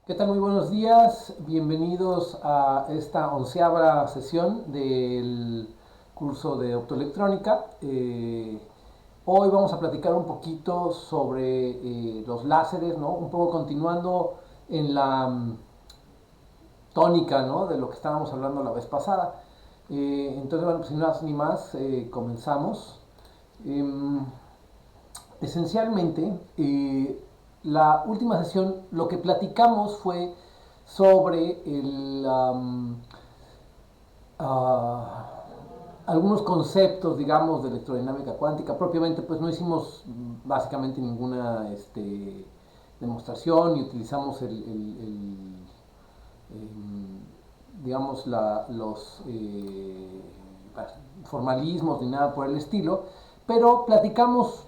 ¿Qué tal? Muy buenos días. Bienvenidos a esta 11ª sesión del curso de optoelectrónica. Hoy vamos a platicar un poquito sobre los láseres, ¿no? Un poco continuando en la tónica, ¿no? De lo que estábamos hablando la vez pasada. Entonces, bueno, pues sin más ni más, comenzamos. Em, Esencialmente, la última sesión lo que platicamos fue sobre algunos conceptos, digamos, de electrodinámica cuántica. Propiamente, pues no hicimos básicamente ninguna demostración y utilizamos digamos, los formalismos ni nada por el estilo, pero platicamos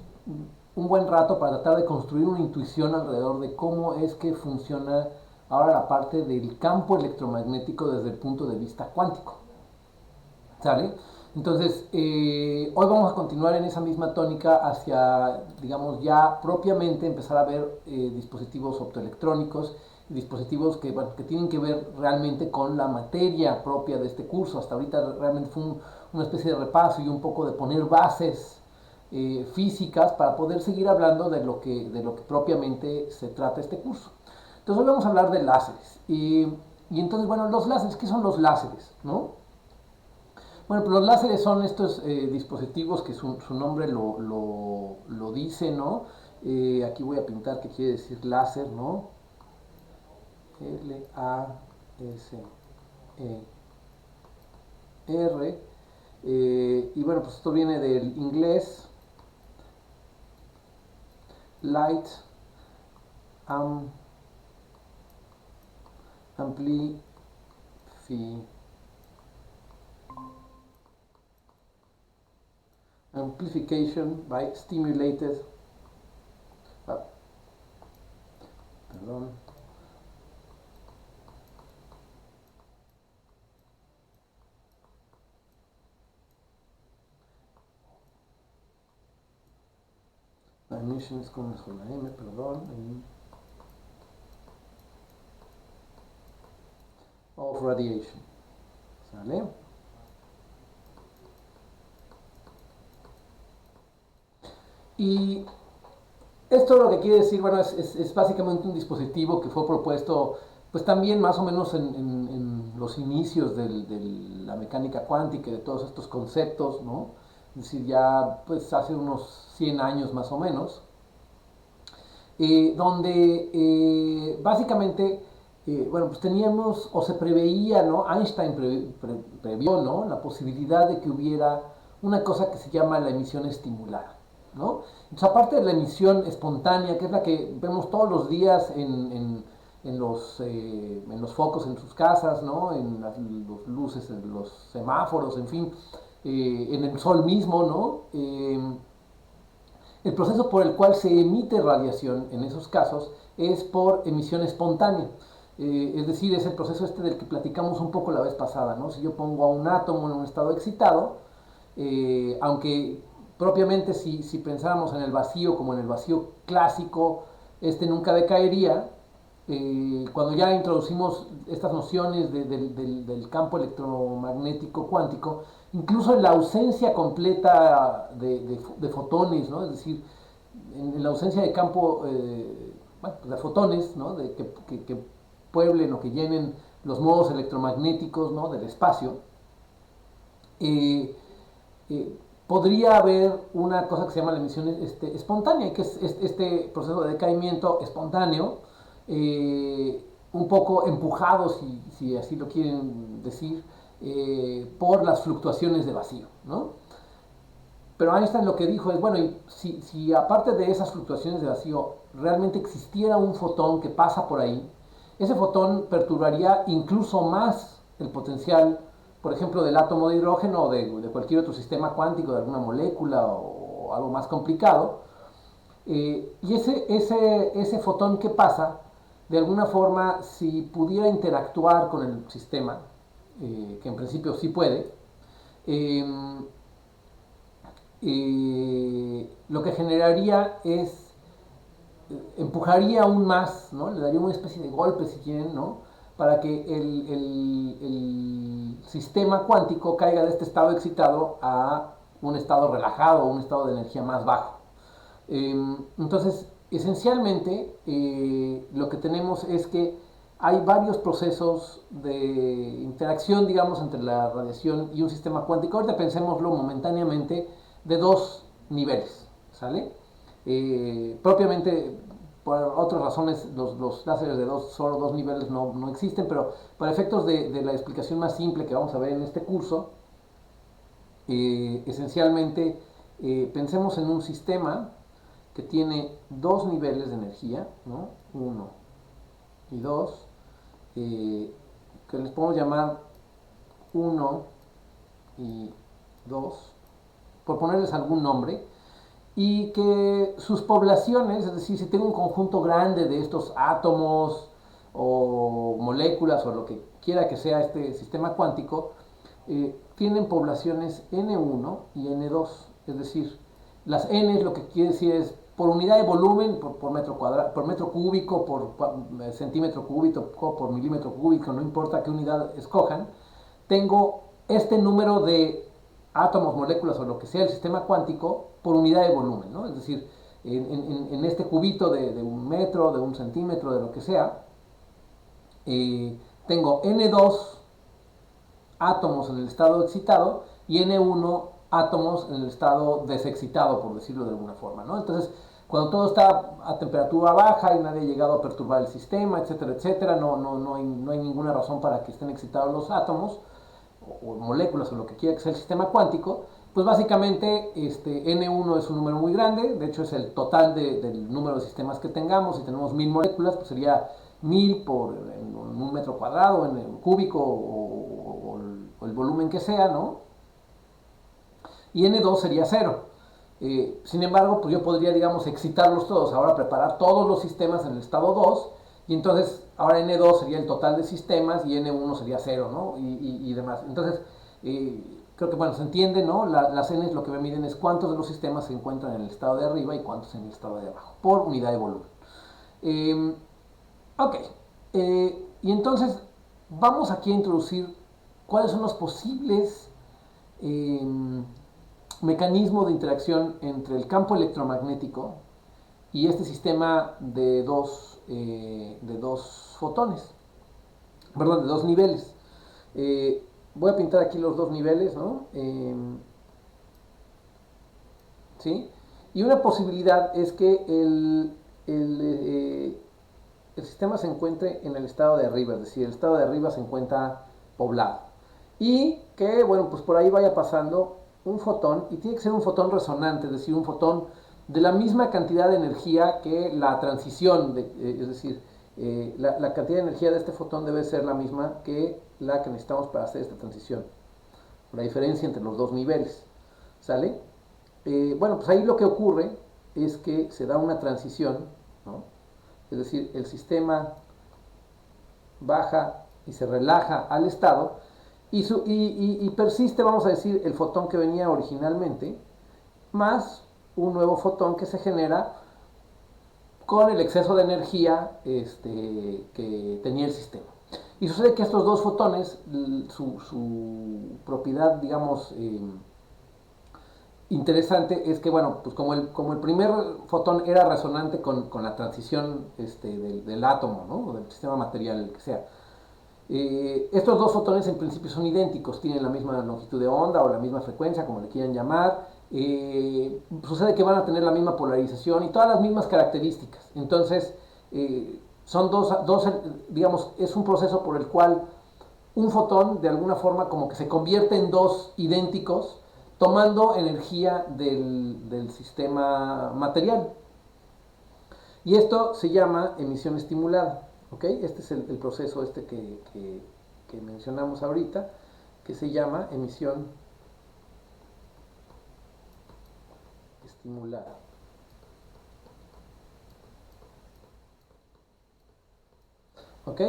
un buen rato para tratar de construir una intuición alrededor de cómo es que funciona ahora la parte del campo electromagnético desde el punto de vista cuántico. ¿Sale? Entonces, hoy vamos a continuar en esa misma tónica hacia, digamos, ya propiamente empezar a ver dispositivos optoelectrónicos, dispositivos que, bueno, que tienen que ver realmente con la materia propia de este curso. Hasta ahorita realmente fue una especie de repaso y un poco de poner bases físicas para poder seguir hablando de lo que propiamente se trata este curso. Entonces, hoy vamos a hablar de láseres. Y entonces, bueno, los láseres, ¿qué son los láseres? ¿No? Bueno, pues los láseres son estos dispositivos que su nombre lo dice, ¿no? Aquí voy a pintar qué quiere decir láser, ¿no? L-A-S-E-R. Y bueno, pues esto viene del inglés Light Am Amplification by Stimulated. Ah, perdón. La emission es con la M, perdón. Of radiation. ¿Sale? Y esto lo que quiere decir, bueno, es básicamente un dispositivo que fue propuesto, pues también más o menos en los inicios de la mecánica cuántica y de todos estos conceptos, ¿no? Es decir, ya pues hace unos 100 años más o menos, donde básicamente, bueno, pues teníamos, o se preveía, ¿no? Einstein previó, ¿no? La posibilidad de que hubiera una cosa que se llama la emisión estimulada, ¿no? Entonces, aparte de la emisión espontánea, que es la que vemos todos los días en los focos en sus casas, ¿no? En las luces, en los semáforos, en fin, en el sol mismo, ¿no? El proceso por el cual se emite radiación en esos casos es por emisión espontánea. Es decir, es el proceso este del que platicamos un poco la vez pasada, ¿no? Si yo pongo a un átomo en un estado excitado, aunque propiamente si pensáramos en el vacío como en el vacío clásico, este nunca decaería. Cuando ya introducimos estas nociones del campo electromagnético cuántico, incluso en la ausencia completa de fotones, ¿no? Es decir, en la ausencia de campo, bueno, de fotones, ¿no? Que pueblen o que llenen los modos electromagnéticos, ¿no? Del espacio, eh, podría haber una cosa que se llama la emisión espontánea, que es este proceso de decaimiento espontáneo, un poco empujado, si así lo quieren decir, por las fluctuaciones de vacío, ¿no? Pero Einstein lo que dijo es, bueno, si aparte de esas fluctuaciones de vacío realmente existiera un fotón que pasa por ahí, ese fotón perturbaría incluso más el potencial, por ejemplo, del átomo de hidrógeno o de cualquier otro sistema cuántico, de alguna molécula o algo más complicado. Y ese fotón que pasa, de alguna forma, si pudiera interactuar con el sistema, que en principio sí puede, eh, lo que generaría es empujaría aún más, ¿no? Le daría una especie de golpe, si quieren, ¿no? Para que el sistema cuántico caiga de este estado excitado a un estado relajado, un estado de energía más bajo. Entonces, esencialmente, lo que tenemos es que hay varios procesos de interacción, digamos, entre la radiación y un sistema cuántico. Ahorita pensémoslo momentáneamente de dos niveles, ¿sale? Propiamente, por otras razones, los láseres de solo dos niveles no existen, pero para efectos de la explicación más simple que vamos a ver en este curso, esencialmente, pensemos en un sistema que tiene dos niveles de energía, ¿no? Uno y dos, que les podemos llamar 1 y 2, por ponerles algún nombre, y que sus poblaciones, es decir, si tengo un conjunto grande de estos átomos o moléculas o lo que quiera que sea este sistema cuántico, tienen poblaciones N1 y N2, es decir, las N lo que quiere decir es por unidad de volumen, por metro cuadrado, por metro cúbico, por centímetro cúbico, por milímetro cúbico, no importa qué unidad escojan, tengo este número de átomos, moléculas o lo que sea el sistema cuántico por unidad de volumen, ¿no? Es decir, en este cubito de un metro, de un centímetro, de lo que sea, tengo N2 átomos en el estado excitado y N1 átomos en el estado desexcitado, por decirlo de alguna forma, ¿no? Entonces, cuando todo está a temperatura baja y nadie ha llegado a perturbar el sistema, etcétera, etcétera, no hay ninguna razón para que estén excitados los átomos o moléculas o lo que quiera que sea el sistema cuántico, pues básicamente N1 es un número muy grande, de hecho es el total del número de sistemas que tengamos. Si tenemos 1000 moléculas, pues sería 1000 en un metro cuadrado, en el cúbico o el volumen que sea, ¿no? Y N2 sería 0. Sin embargo, pues yo podría, digamos, excitarlos todos, ahora preparar todos los sistemas en el estado 2, y entonces ahora N2 sería el total de sistemas y N1 sería 0, ¿no? Y demás. Entonces, creo que, bueno, se entiende, ¿no? Las N lo que me miden es cuántos de los sistemas se encuentran en el estado de arriba y cuántos en el estado de abajo, por unidad de volumen. Ok, y entonces vamos aquí a introducir cuáles son los posibles mecanismos de interacción entre el campo electromagnético y este sistema de dos fotones, perdón, de dos niveles. Voy a pintar aquí los dos niveles, ¿no? ¿Sí? Y una posibilidad es que el sistema se encuentre en el estado de arriba, es decir, el estado de arriba se encuentra poblado. Y que, bueno, pues por ahí vaya pasando un fotón, y tiene que ser un fotón resonante, es decir, un fotón de la misma cantidad de energía que la transición, es decir, la cantidad de energía de este fotón debe ser la misma que la que necesitamos para hacer esta transición. La diferencia entre los dos niveles, ¿sale? Bueno, pues ahí lo que ocurre es que se da una transición, ¿no? Es decir, el sistema baja y se relaja al estado y persiste, vamos a decir, el fotón que venía originalmente, más un nuevo fotón que se genera con el exceso de energía que tenía el sistema. Y sucede que estos dos fotones, su propiedad, digamos, interesante es que, bueno, pues como el primer fotón era resonante con la transición del átomo, ¿no? O del sistema material, el que sea. Estos dos fotones en principio son idénticos, tienen la misma longitud de onda o la misma frecuencia, como le quieran llamar. Sucede que van a tener la misma polarización y todas las mismas características. Entonces, son digamos, es un proceso por el cual un fotón de alguna forma como que se convierte en dos idénticos, tomando energía del sistema material. Y esto se llama emisión estimulada. ¿Okay? Este es el proceso que mencionamos ahorita, que se llama emisión estimulada. ¿Ok?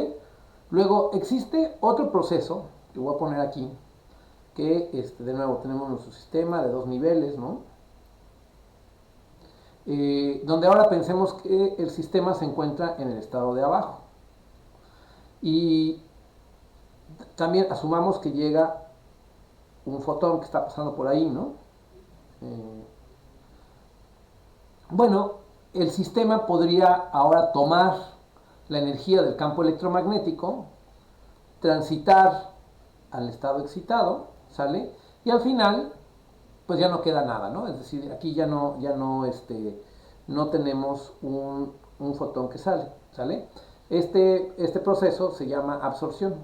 Luego existe otro proceso, que voy a poner aquí, que de nuevo tenemos nuestro sistema de dos niveles, ¿no? donde ahora pensemos que el sistema se encuentra en el estado de abajo. Y también asumamos que llega un fotón que está pasando por ahí, ¿no? Eh, bueno, el sistema podría ahora tomar la energía del campo electromagnético, transitar al estado excitado, ¿sale? Y al final, pues ya no queda nada, ¿no? Es decir, aquí no tenemos un fotón que sale, ¿sale? Este proceso se llama absorción,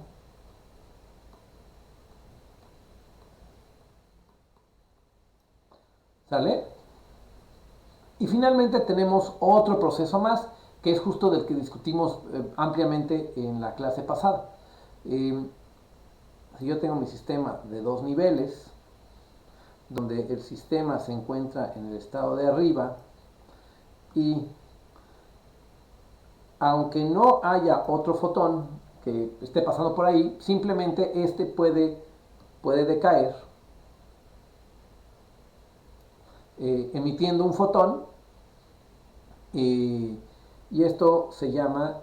¿sale? Y finalmente tenemos otro proceso más, que es justo del que discutimos ampliamente en la clase pasada. Eh, si yo tengo mi sistema de dos niveles, donde el sistema se encuentra en el estado de arriba y aunque no haya otro fotón que esté pasando por ahí, simplemente este puede decaer emitiendo un fotón y esto se llama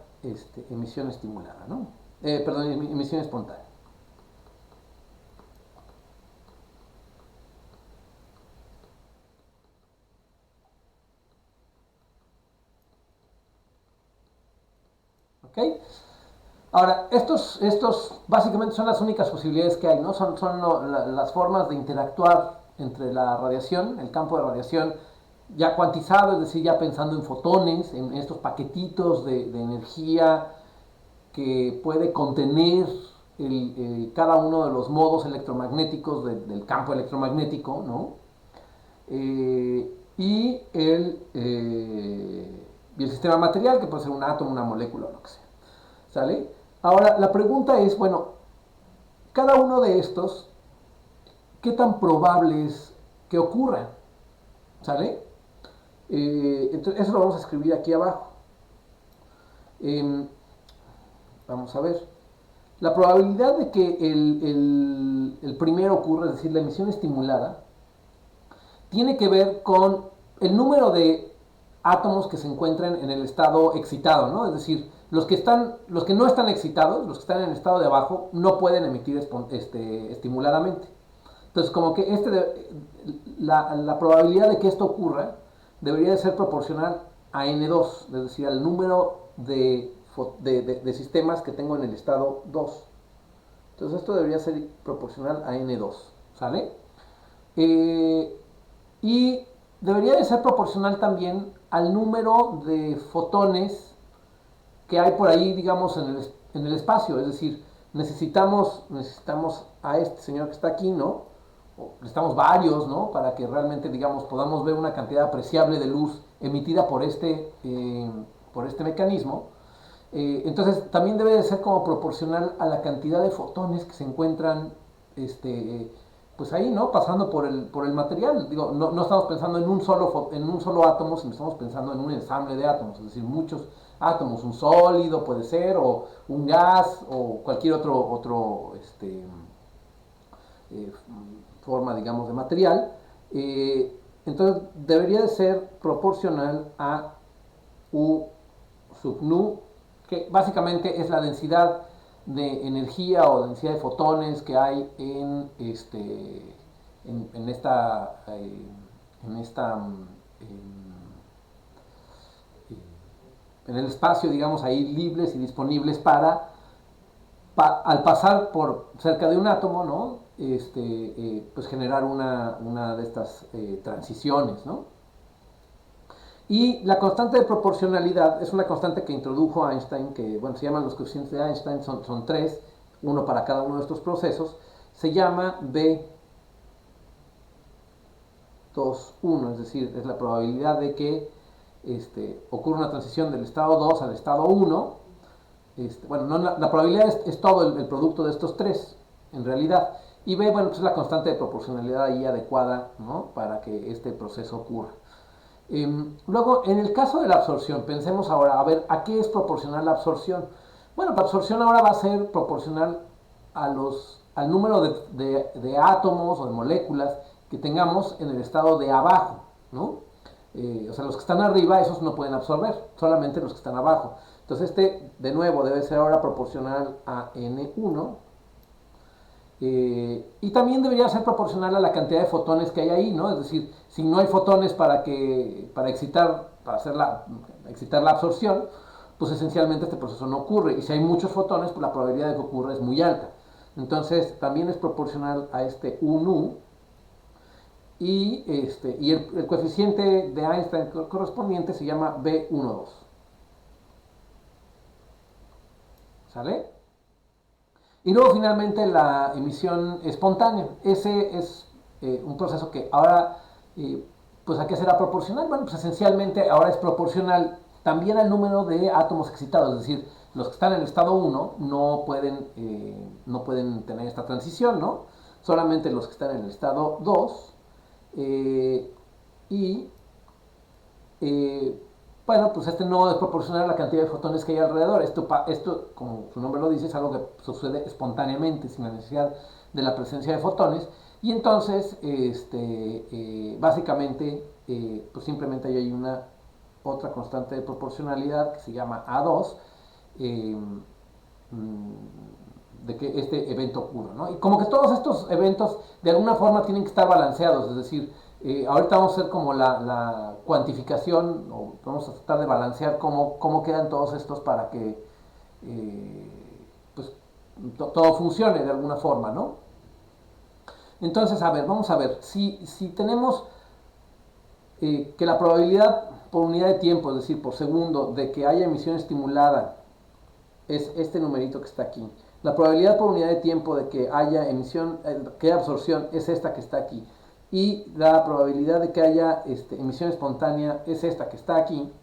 emisión estimulada, ¿no? Perdón, emisión espontánea. ¿Ok? Ahora, estos básicamente son las únicas posibilidades que hay, ¿no? Las formas de interactuar entre la radiación, el campo de radiación ya cuantizado, es decir, ya pensando en fotones, en estos paquetitos de energía que puede contener cada uno de los modos electromagnéticos del campo electromagnético, ¿no? Y el sistema material, que puede ser un átomo, una molécula o lo que sea. ¿Sale? Ahora, la pregunta es, bueno, cada uno de estos, ¿qué tan probable es que ocurra? ¿Sale? Entonces, eso lo vamos a escribir aquí abajo. Eh, Vamos a ver. La probabilidad de que el primero ocurra, es decir, la emisión estimulada, tiene que ver con el número de átomos que se encuentran en el estado excitado, ¿no? Es decir, los que no están excitados, los que están en el estado de abajo, no pueden emitir estimuladamente. Entonces, como que la probabilidad de que esto ocurra debería de ser proporcional a N2, es decir, al número de sistemas que tengo en el estado 2. Entonces, esto debería ser proporcional a N2, ¿sale? Y debería de ser proporcional también al número de fotones que hay por ahí, digamos, en el espacio. Es decir, necesitamos a este señor que está aquí, ¿no? O necesitamos varios, ¿no? Para que realmente, digamos, podamos ver una cantidad apreciable de luz emitida por este mecanismo. Entonces, también debe de ser como proporcional a la cantidad de fotones que se encuentran pues ahí, ¿no? Pasando por el material. Digo, no estamos pensando en un solo átomo, sino estamos pensando en un ensamble de átomos, es decir, muchos átomos, un sólido puede ser, o un gas, o cualquier otro eh, forma, digamos, de material. Entonces, debería de ser proporcional a U sub nu, que básicamente es la densidad de energía o densidad de fotones que hay en esta en el espacio, digamos, ahí libres y disponibles al pasar por cerca de un átomo, ¿no? Pues generar una de estas transiciones, ¿no? Y la constante de proporcionalidad es una constante que introdujo Einstein, que bueno, se llaman los coeficientes de Einstein, son tres, uno para cada uno de estos procesos, se llama B21, es decir, es la probabilidad de que ocurra una transición del estado 2 al estado 1. Bueno, no, la probabilidad es todo el producto de estos tres, en realidad. Y B, bueno, pues es la constante de proporcionalidad ahí adecuada, ¿no? Para que este proceso ocurra. Luego, en el caso de la absorción, pensemos ahora, a ver, ¿a qué es proporcional la absorción? Bueno, la absorción ahora va a ser proporcional al número de átomos o de moléculas que tengamos en el estado de abajo, ¿no? O sea, los que están arriba, esos no pueden absorber, solamente los que están abajo. Entonces de nuevo, debe ser ahora proporcional a N1. Y también debería ser proporcional a la cantidad de fotones que hay ahí, ¿no? Es decir, si no hay fotones para excitar la absorción, pues esencialmente este proceso no ocurre. Y si hay muchos fotones, pues la probabilidad de que ocurra es muy alta. Entonces, también es proporcional a este 1U. Y el coeficiente de Einstein correspondiente se llama B12. ¿Sale? Y luego finalmente la emisión espontánea. Ese es un proceso que ahora, pues ¿a qué será proporcional? Bueno, pues esencialmente ahora es proporcional también al número de átomos excitados. Es decir, los que están en el estado 1 no pueden tener esta transición, ¿no? Solamente los que están en el estado 2 y bueno, pues este no es proporcional a la cantidad de fotones que hay alrededor. Esto, como su nombre lo dice, es algo que sucede espontáneamente, sin la necesidad de la presencia de fotones. Y entonces, básicamente, pues simplemente hay una otra constante de proporcionalidad que se llama A2, eh, de que este evento ocurra, ¿no? Y como que todos estos eventos de alguna forma tienen que estar balanceados, es decir, ahorita vamos a hacer como la cuantificación, o vamos a tratar de balancear cómo quedan todos estos para que eh, pues, todo funcione de alguna forma, ¿no? Entonces, a ver, vamos a ver, si tenemos que la probabilidad por unidad de tiempo, es decir, por segundo, de que haya emisión estimulada es este numerito que está aquí. La probabilidad por unidad de tiempo de que haya que haya absorción es esta que está aquí. Y la probabilidad de que haya emisión espontánea es esta que está aquí.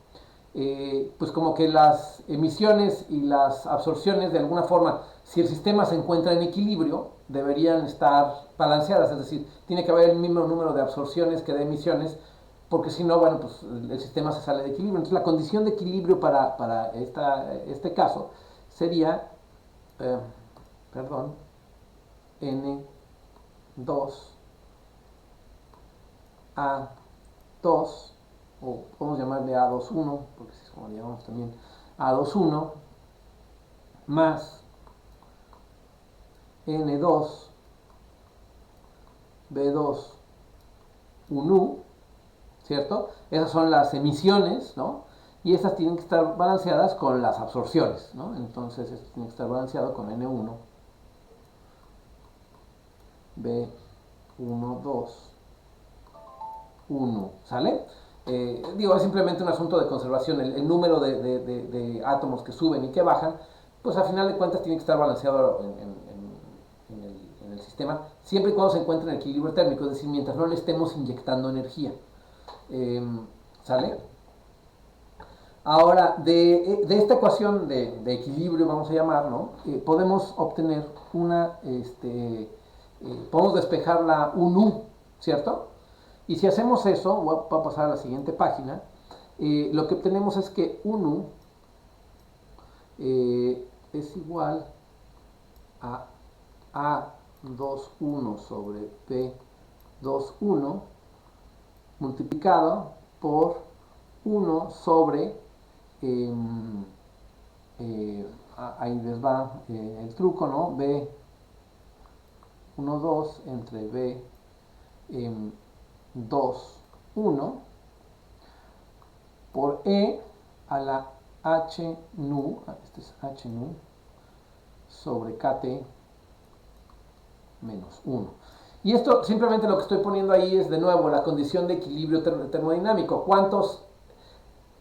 Pues como que las emisiones y las absorciones de alguna forma, si el sistema se encuentra en equilibrio, deberían estar balanceadas, es decir, tiene que haber el mismo número de absorciones que de emisiones, porque si no, bueno, pues el sistema se sale de equilibrio. Entonces la condición de equilibrio para este caso sería, eh, perdón, N2 A2, o podemos llamarle A21, porque es como le llamamos también, A21 más N2 B2 1U, ¿cierto? Esas son las emisiones, ¿no? Y estas tienen que estar balanceadas con las absorciones, ¿no? Entonces esto tiene que estar balanceado con N1 B1 2 1, ¿sale? Digo, es simplemente un asunto de conservación. El número de átomos que suben y que bajan, pues al final de cuentas tiene que estar balanceado en el sistema, siempre y cuando se encuentre en equilibrio térmico, es decir, mientras no le estemos inyectando energía. ¿Sale? Ahora, de esta ecuación de equilibrio, vamos a llamar, ¿no? Podemos obtener podemos despejarla un U, ¿cierto? Y si hacemos eso, voy a pasar a la siguiente página, lo que obtenemos es que 1 es igual a A21 sobre B21 multiplicado por 1 sobre, eh, ahí les va el truco, ¿no? B12 entre B21 por E a la H nu, este es H nu, sobre KT menos 1. Y esto simplemente lo que estoy poniendo ahí es de nuevo la condición de equilibrio termodinámico.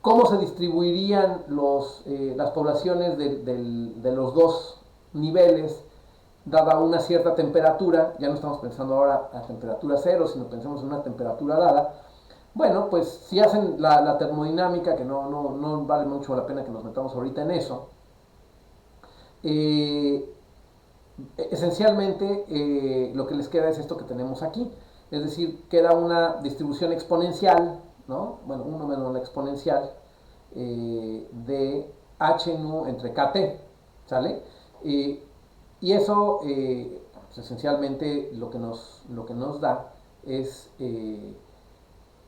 ¿Cómo se distribuirían las poblaciones de los dos niveles dada una cierta temperatura? Ya no estamos pensando ahora a temperatura cero, sino pensamos en una temperatura dada. Bueno, pues si hacen la termodinámica, que no vale mucho la pena que nos metamos ahorita en eso, esencialmente lo que les queda es esto que tenemos aquí. Es decir, queda una distribución exponencial, ¿no? Bueno, 1 menos la exponencial de h nu entre kt, ¿sale? Y eso, pues esencialmente lo que nos da es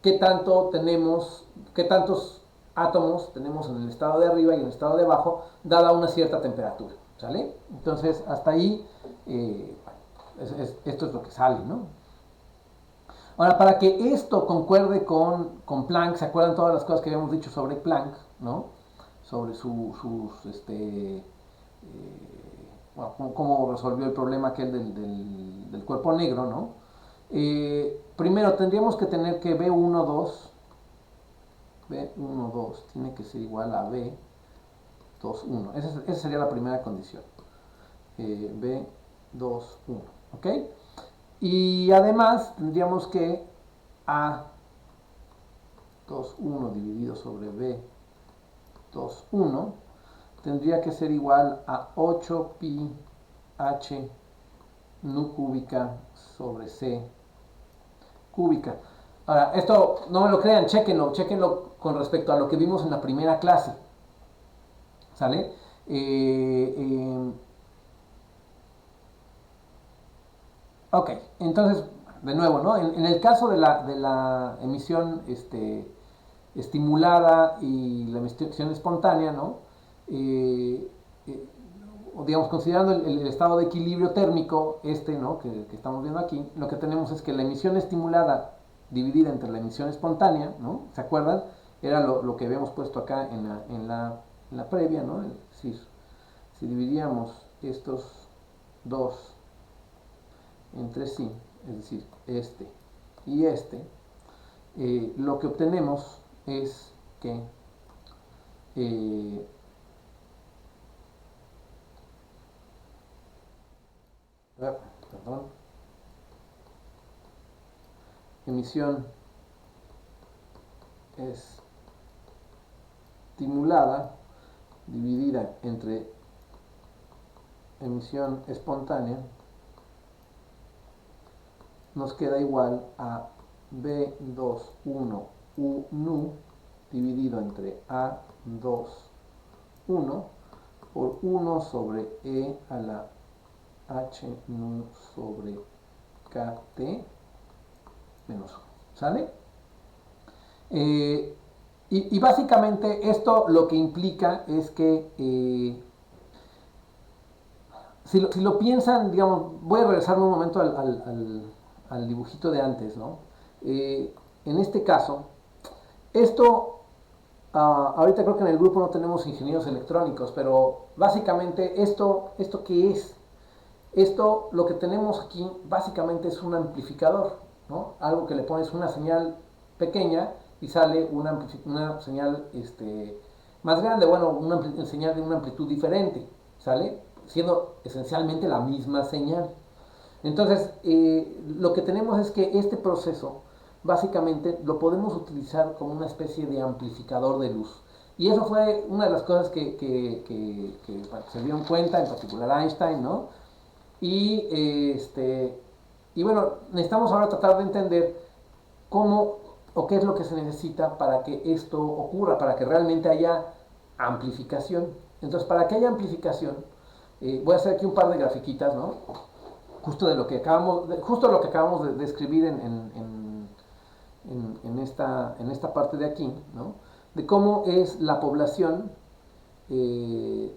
qué tanto tenemos, qué tantos átomos tenemos en el estado de arriba y en el estado de abajo, dada una cierta temperatura, ¿sale? Entonces, hasta ahí, esto es lo que sale, ¿no? Ahora, para que esto concuerde con Planck, ¿se acuerdan todas las cosas que habíamos dicho sobre Planck, ¿no? Sobre bueno, cómo resolvió el problema aquel del cuerpo negro, ¿no? Primero tendríamos que tener que B12 tiene que ser igual a B21. Esa sería la primera condición. B21, ¿ok? Y además tendríamos que A21 dividido sobre B21 tendría que ser igual a 8 pi h nu cúbica sobre c cúbica. Ahora, esto no me lo crean, chequenlo con respecto a lo que vimos en la primera clase. ¿Sale? Ok, entonces, de nuevo, ¿no? En el caso de la emisión estimulada y la emisión espontánea, ¿no? Eh, eh, o digamos, considerando el estado de equilibrio térmico, ¿no? Que estamos viendo aquí, lo que tenemos es que la emisión estimulada dividida entre la emisión espontánea, ¿no? ¿Se acuerdan? Era lo que habíamos puesto acá en la previa, ¿no? Es decir, si dividíamos estos dos entre sí, es decir, y lo que obtenemos es que eh, perdón, emisión estimulada dividida entre emisión espontánea nos queda igual a B21 U nu dividido entre A21 por 1 sobre E a la H nu sobre KT menos 1. ¿Sale? Y básicamente esto lo que implica es que si lo piensan, digamos, voy a regresarme un momento al dibujito de antes, ¿no? En este caso, esto, ahorita creo que en el grupo no tenemos ingenieros electrónicos, pero básicamente ¿esto qué es? Esto, lo que tenemos aquí, básicamente es un amplificador, ¿no? Algo que le pones una señal pequeña y sale una señal más grande, bueno, una señal de una amplitud diferente, ¿sale? Siendo esencialmente la misma señal. Entonces, lo que tenemos es que este proceso, básicamente, lo podemos utilizar como una especie de amplificador de luz. Y eso fue una de las cosas que se dieron cuenta, en particular Einstein, ¿no? Y bueno, necesitamos ahora tratar de entender cómo o qué es lo que se necesita para que esto ocurra, para que realmente haya amplificación. Entonces, para que haya amplificación, voy a hacer aquí un par de grafiquitas, ¿no? Justo lo que acabamos de escribir en esta parte de aquí, ¿no? De cómo es la población en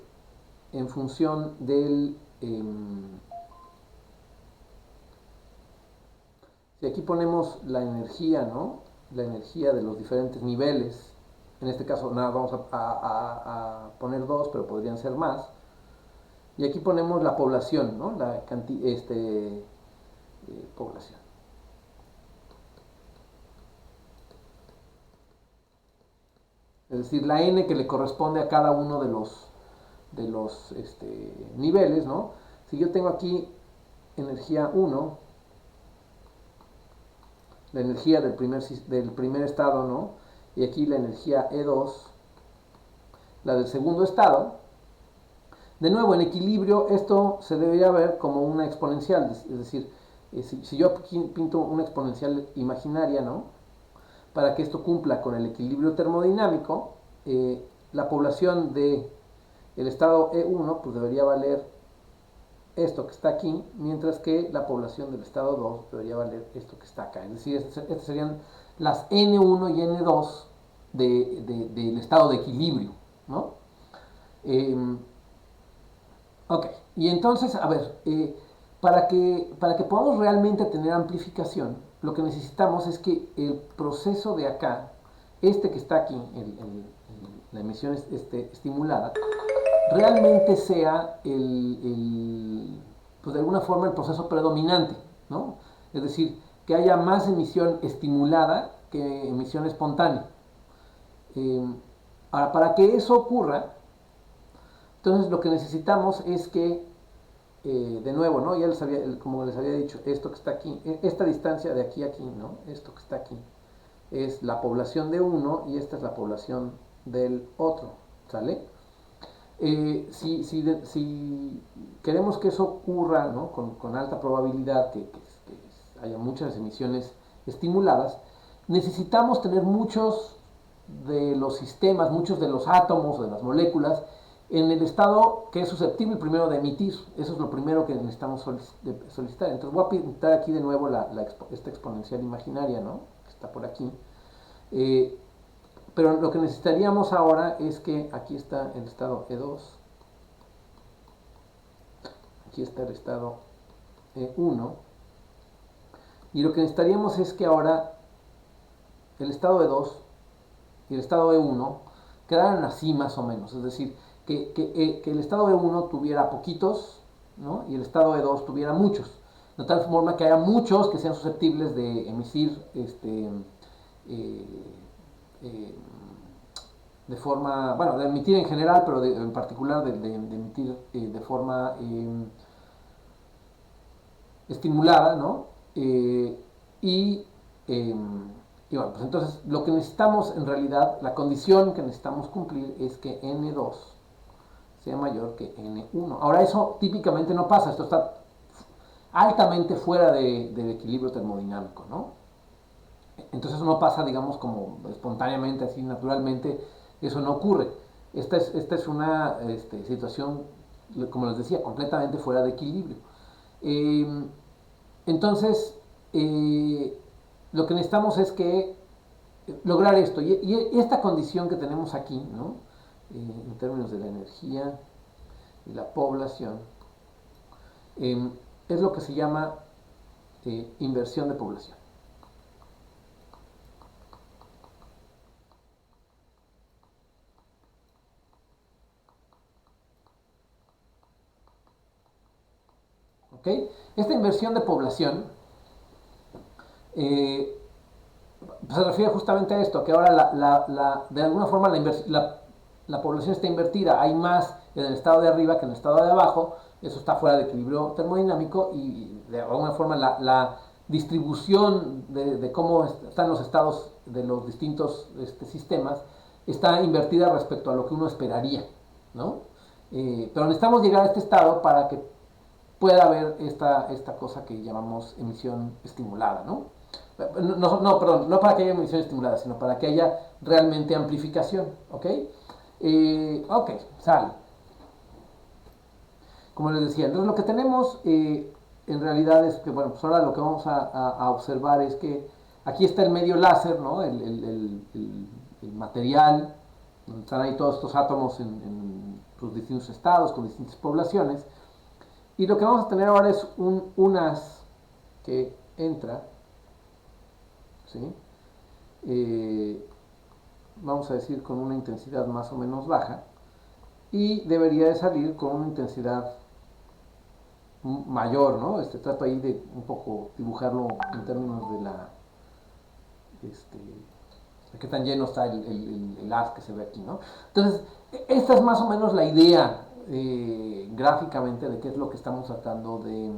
función si aquí ponemos la energía, ¿no? La energía de los diferentes niveles, en este caso nada, vamos a poner dos, pero podrían ser más. Y aquí ponemos la población, ¿no? Población. Es decir, la n que le corresponde a cada uno de los niveles, ¿no? Si yo tengo aquí energía 1, la energía del primer estado, ¿no? Y aquí la energía E2, la del segundo estado. De nuevo, en equilibrio esto se debería ver como una exponencial, es decir, si yo pinto una exponencial imaginaria, ¿no? Para que esto cumpla con el equilibrio termodinámico, la población del estado E1 pues debería valer esto que está aquí, mientras que la población del estado 2 debería valer esto que está acá. Es decir, estas serían las N1 y N2 del estado de equilibrio, ¿no? Eh, ok, y entonces, a ver, para que podamos realmente tener amplificación, lo que necesitamos es que el proceso de acá, este que está aquí, la emisión estimulada, realmente sea pues de alguna forma el proceso predominante, ¿no? Es decir, que haya más emisión estimulada que emisión espontánea. Eh, Ahora, para que eso ocurra, entonces lo que necesitamos es que, de nuevo, ¿no? Ya como les había dicho, esto que está aquí, esta distancia de aquí a aquí, ¿no? Esto que está aquí, es la población de uno y esta es la población del otro, ¿sale? Si queremos que eso ocurra, ¿no? Con alta probabilidad, que haya muchas emisiones estimuladas, necesitamos tener muchos de los sistemas, muchos de los átomos, de las moléculas, en el estado que es susceptible primero de emitir. Eso es lo primero que necesitamos solicitar. Entonces voy a pintar aquí de nuevo esta exponencial imaginaria, ¿no? Que está por aquí. Eh, pero lo que necesitaríamos ahora es que aquí está el estado E2, aquí está el estado E1, y lo que necesitaríamos es que ahora el estado E2 y el estado E1 quedaran así más o menos, es decir, que el estado E1 tuviera poquitos, ¿no? Y el estado E2 tuviera muchos, de tal forma que haya muchos que sean susceptibles de emitir eh, eh, de forma, bueno, de emitir en general, pero en particular de emitir de forma estimulada, ¿no? Eh, y, eh, y bueno, pues entonces lo que necesitamos en realidad, la condición que necesitamos cumplir es que N2 sea mayor que N1. Ahora eso típicamente no pasa, esto está altamente fuera del equilibrio termodinámico, ¿no? Entonces eso no pasa, digamos, como espontáneamente, así naturalmente, eso no ocurre. Esta es una situación, como les decía, completamente fuera de equilibrio. Eh, entonces, lo que necesitamos es que lograr esto. Y esta condición que tenemos aquí, ¿no? En términos de la energía y la población, eh, es lo que se llama inversión de población. ¿Okay? Esta inversión de población eh, se refiere justamente a esto, que ahora de alguna forma la población está invertida, hay más en el estado de arriba que en el estado de abajo, eso está fuera de equilibrio termodinámico y de alguna forma la distribución de cómo están los estados de los distintos sistemas está invertida respecto a lo que uno esperaría, ¿no? Pero necesitamos llegar a este estado para que pueda haber esta cosa que llamamos emisión estimulada, ¿no? Perdón, no para que haya emisión estimulada, sino para que haya realmente amplificación, ¿ok? Ok, sale. Como les decía, entonces lo que tenemos en realidad es que, bueno, pues ahora lo que vamos a observar es que aquí está el medio láser, ¿no? El material, donde están ahí todos estos átomos en sus distintos estados, con distintas poblaciones. Y lo que vamos a tener ahora es un haz que entra, ¿sí? Vamos a decir con una intensidad más o menos baja, y debería de salir con una intensidad mayor, ¿no? Trato ahí de un poco dibujarlo en términos este, de qué tan lleno está el haz que se ve aquí, ¿no? Entonces, esta es más o menos la idea gráficamente de qué es lo que estamos tratando de,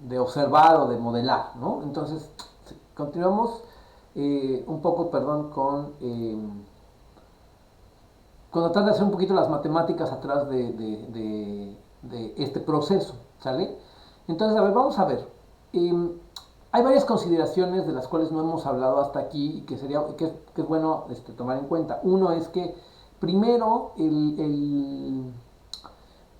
de observar o de modelar, ¿no? Entonces, continuamos un poco, perdón, con tratar de hacer un poquito las matemáticas atrás de este proceso, ¿sale? Entonces, a ver, vamos a ver. Hay varias consideraciones de las cuales no hemos hablado hasta aquí y que es bueno tomar en cuenta. Uno es que, primero,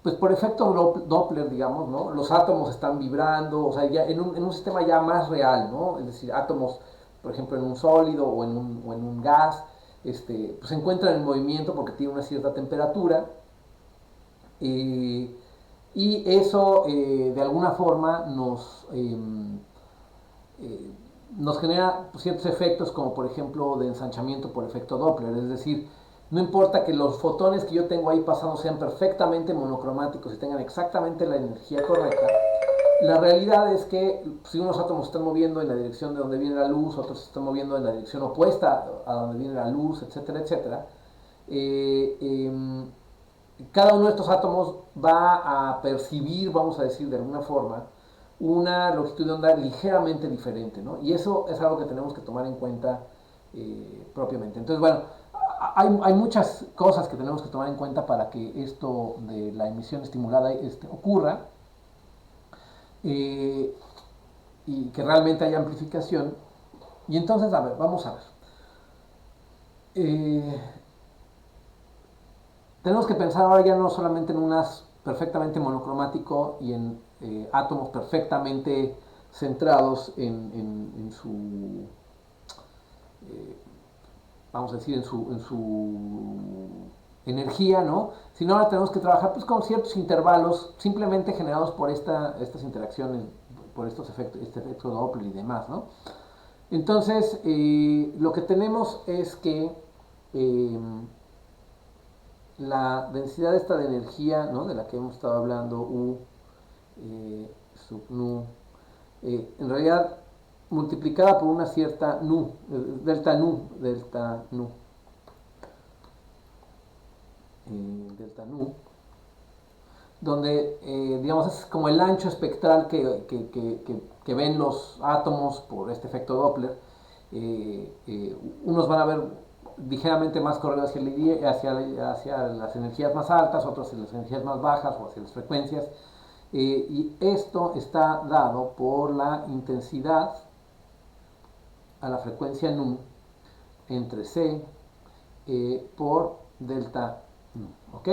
pues por efecto Doppler, digamos, ¿no? Los átomos están vibrando, o sea, ya en un sistema ya más real, ¿no? Es decir, átomos, por ejemplo, en un sólido o en un gas, pues se encuentran en movimiento porque tiene una cierta temperatura, eh, y eso de alguna forma eh, nos genera ciertos efectos como por ejemplo de ensanchamiento por efecto Doppler, es decir, no importa que los fotones que yo tengo ahí pasando sean perfectamente monocromáticos y tengan exactamente la energía correcta, la realidad es que si unos átomos se están moviendo en la dirección de donde viene la luz, otros se están moviendo en la dirección opuesta a donde viene la luz, etcétera, etcétera, eh, eh, cada uno de estos átomos va a percibir, vamos a decir de alguna forma, una longitud de onda ligeramente diferente, ¿no? Y eso es algo que tenemos que tomar en cuenta propiamente. Entonces, bueno, hay muchas cosas que tenemos que tomar en cuenta para que esto de la emisión estimulada ocurra, eh, y que realmente haya amplificación. Y entonces, a ver, vamos a ver. Eh, Tenemos que pensar ahora ya no solamente en un haz perfectamente monocromático y en átomos perfectamente centrados en su, eh, vamos a decir, en su energía, ¿no? Sino ahora tenemos que trabajar pues, con ciertos intervalos simplemente generados por estas interacciones, por estos efectos, este efecto Doppler y demás, ¿no? Entonces, lo que tenemos es que eh, la densidad esta de energía, ¿no? De la que hemos estado hablando, U sub nu, en realidad multiplicada por una cierta nu, delta nu, delta nu, donde digamos es como el ancho espectral que ven los átomos por este efecto Doppler. Unos van a ver ligeramente más corrido hacia las energías más altas, otros hacia las energías más bajas o hacia las frecuencias. Y esto está dado por la intensidad a la frecuencia nu entre C por delta nu. ¿Ok?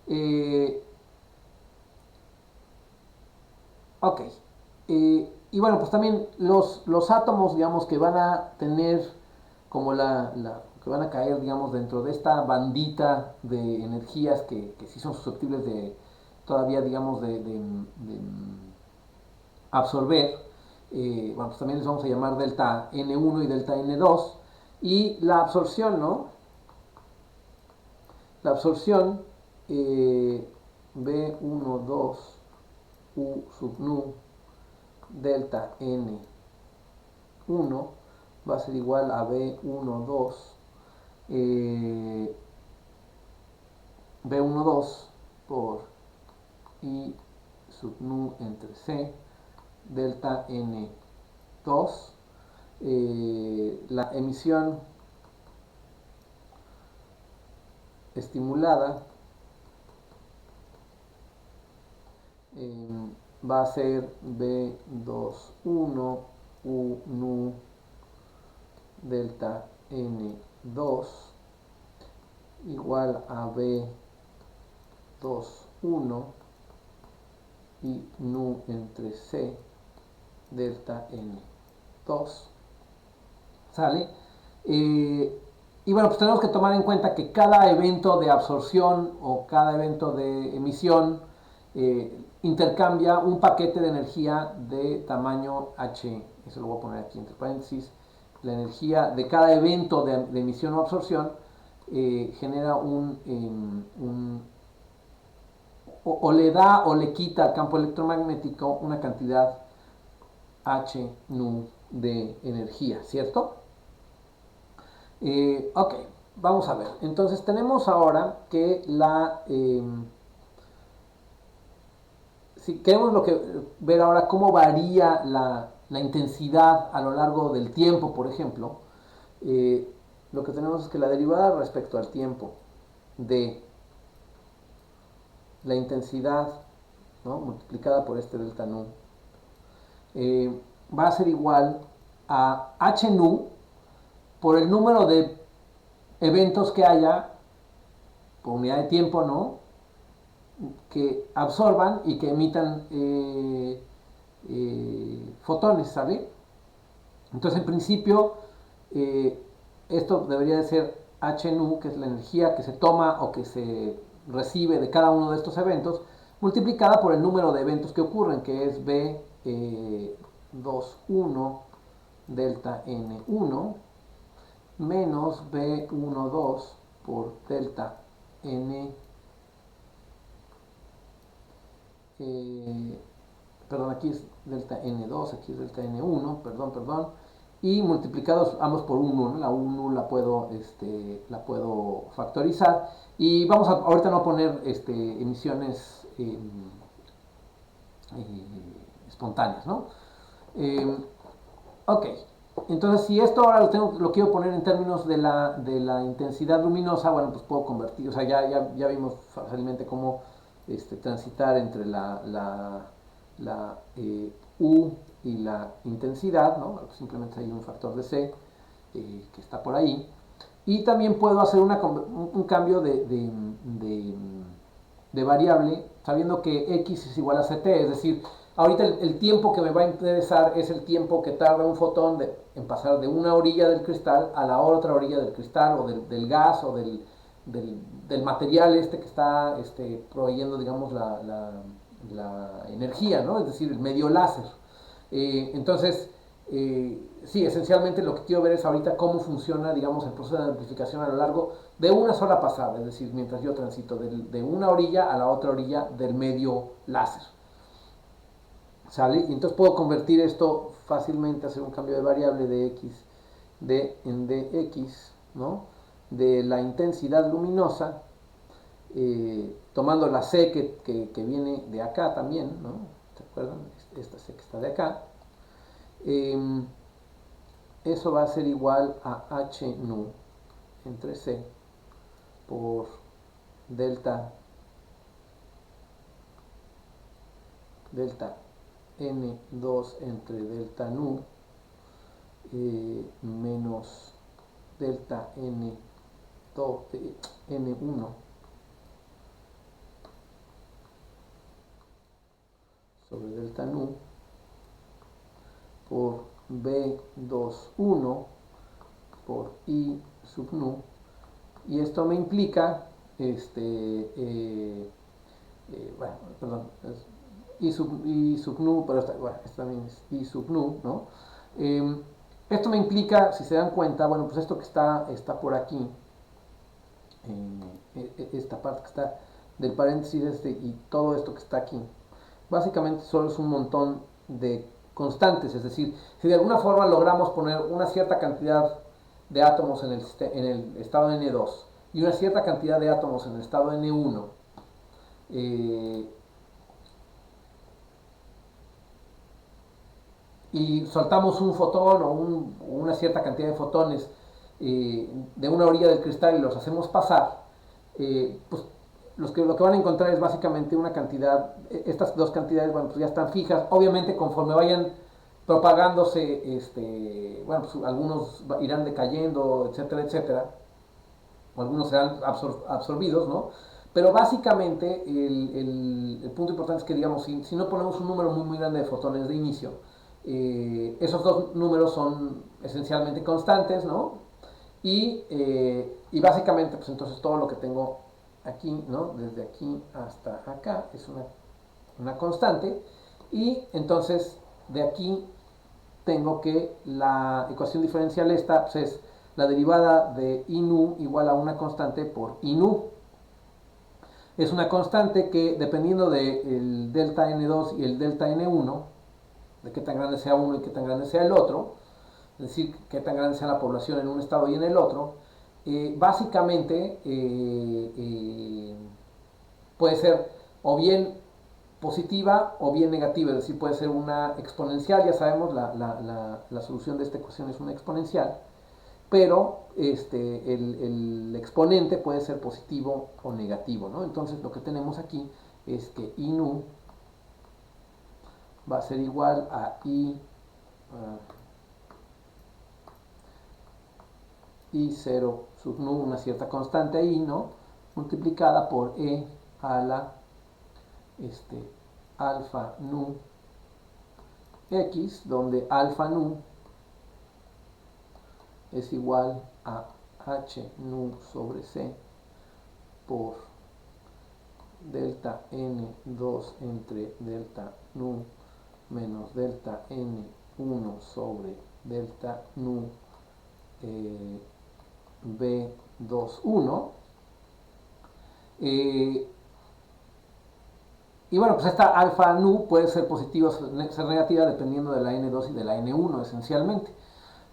Eh, ok. Y bueno, pues también los átomos, digamos, que van a tener como que van a caer, digamos, dentro de esta bandita de energías que sí son susceptibles de todavía, digamos, de absorber, bueno, pues también les vamos a llamar delta N1 y delta N2, y la absorción, ¿no? La absorción B1, 2, U sub nu, delta N1 va a ser igual a B1, 2, B1, 2 por I sub nu entre C, delta N2. La emisión estimulada va a ser B21 U nu delta N2 igual a B21 y nu entre C delta N2. ¿Sale? Y bueno, pues tenemos que tomar en cuenta que cada evento de absorción o cada evento de emisión intercambia un paquete de energía de tamaño h. Eso lo voy a poner aquí entre paréntesis. La energía de cada evento de emisión o absorción genera o le da o le quita al campo electromagnético una cantidad h nu de energía, ¿cierto? Ok, vamos a ver. Entonces tenemos ahora que si queremos ver ahora cómo varía la intensidad a lo largo del tiempo, por ejemplo, lo que tenemos es que la derivada respecto al tiempo de la intensidad, ¿no? Multiplicada por este delta nu va a ser igual a h nu por el número de eventos que haya por unidad de tiempo, ¿no? que absorban y que emitan fotones, ¿sale? Entonces, en principio, eh, esto debería de ser h nu, que es la energía que se toma o que se recibe de cada uno de estos eventos, multiplicada por el número de eventos que ocurren, que es B 21 delta N1 menos B12 por delta N, eh, perdón, aquí es delta N2, aquí es delta N1, perdón, y multiplicados ambos por 1, ¿no? La 1 la puedo factorizar, y vamos a, ahorita no poner emisiones espontáneas, ¿no? Eh, ok, entonces si esto ahora lo quiero poner en términos de la intensidad luminosa, bueno, pues puedo convertir, o sea, ya vimos fácilmente cómo transitar entre la U y la intensidad, ¿no? Simplemente hay un factor de C que está por ahí. Y también puedo hacer un cambio de variable sabiendo que X es igual a CT, es decir, ahorita el tiempo que me va a interesar es el tiempo que tarda un fotón en pasar de una orilla del cristal a la otra orilla del cristal, o del gas, o del material que está proveyendo, digamos, la energía, ¿no? Es decir, el medio láser. Entonces, sí, esencialmente lo que quiero ver es ahorita cómo funciona, digamos, el proceso de amplificación a lo largo de una sola pasada, es decir, mientras yo transito de una orilla a la otra orilla del medio láser. ¿Sale? Y entonces puedo convertir esto fácilmente, hacer un cambio de variable de x en dx, ¿no? De la intensidad luminosa, tomando la c que viene de acá también, ¿no? ¿Se acuerdan? Esta c que está de acá. Eso va a ser igual a h nu entre c por delta n2 entre delta nu menos delta n1 sobre delta nu por B21 por I sub nu, y esto me implica bueno, perdón, I sub nu, pero bueno, esto también es I sub nu, ¿no? Esto me implica, si se dan cuenta, bueno, pues esto que está por aquí, esta parte que está del paréntesis y todo esto que está aquí, básicamente solo es un montón de constantes, es decir, si de alguna forma logramos poner una cierta cantidad de átomos en el estado N2 y una cierta cantidad de átomos en el estado N1, eh, y soltamos un fotón o una cierta cantidad de fotones de una orilla del cristal y los hacemos pasar, pues lo que van a encontrar es básicamente una cantidad, estas dos cantidades, bueno, pues ya están fijas. Obviamente conforme vayan propagándose, bueno, pues algunos irán decayendo, etcétera, etcétera, o algunos serán absorbidos, ¿no? Pero básicamente el punto importante es que, digamos, si no ponemos un número muy, muy grande de fotones de inicio, esos dos números son esencialmente constantes, ¿no? Y básicamente, pues entonces todo lo que tengo aquí, ¿no? Desde aquí hasta acá es una constante. Y entonces de aquí tengo que la ecuación diferencial esta, pues es la derivada de I nu igual a una constante por I nu. Es una constante que, dependiendo del delta N2 y el delta N1, de qué tan grande sea uno y qué tan grande sea el otro, es decir, qué tan grande sea la población en un estado y en el otro, básicamente puede ser o bien positiva o bien negativa, es decir, puede ser una exponencial, ya sabemos, la solución de esta ecuación es una exponencial, pero el exponente puede ser positivo o negativo, ¿no? Entonces lo que tenemos aquí es que I nu va a ser igual a I0 sub nu, una cierta constante I, ¿no? Multiplicada por E a la este, alfa nu x, donde alfa nu es igual a h nu sobre c por delta n2 entre delta nu menos delta n1 sobre delta nu b21. Y bueno, pues esta alfa nu puede ser positiva o ser negativa dependiendo de la n2 y de la n1 esencialmente.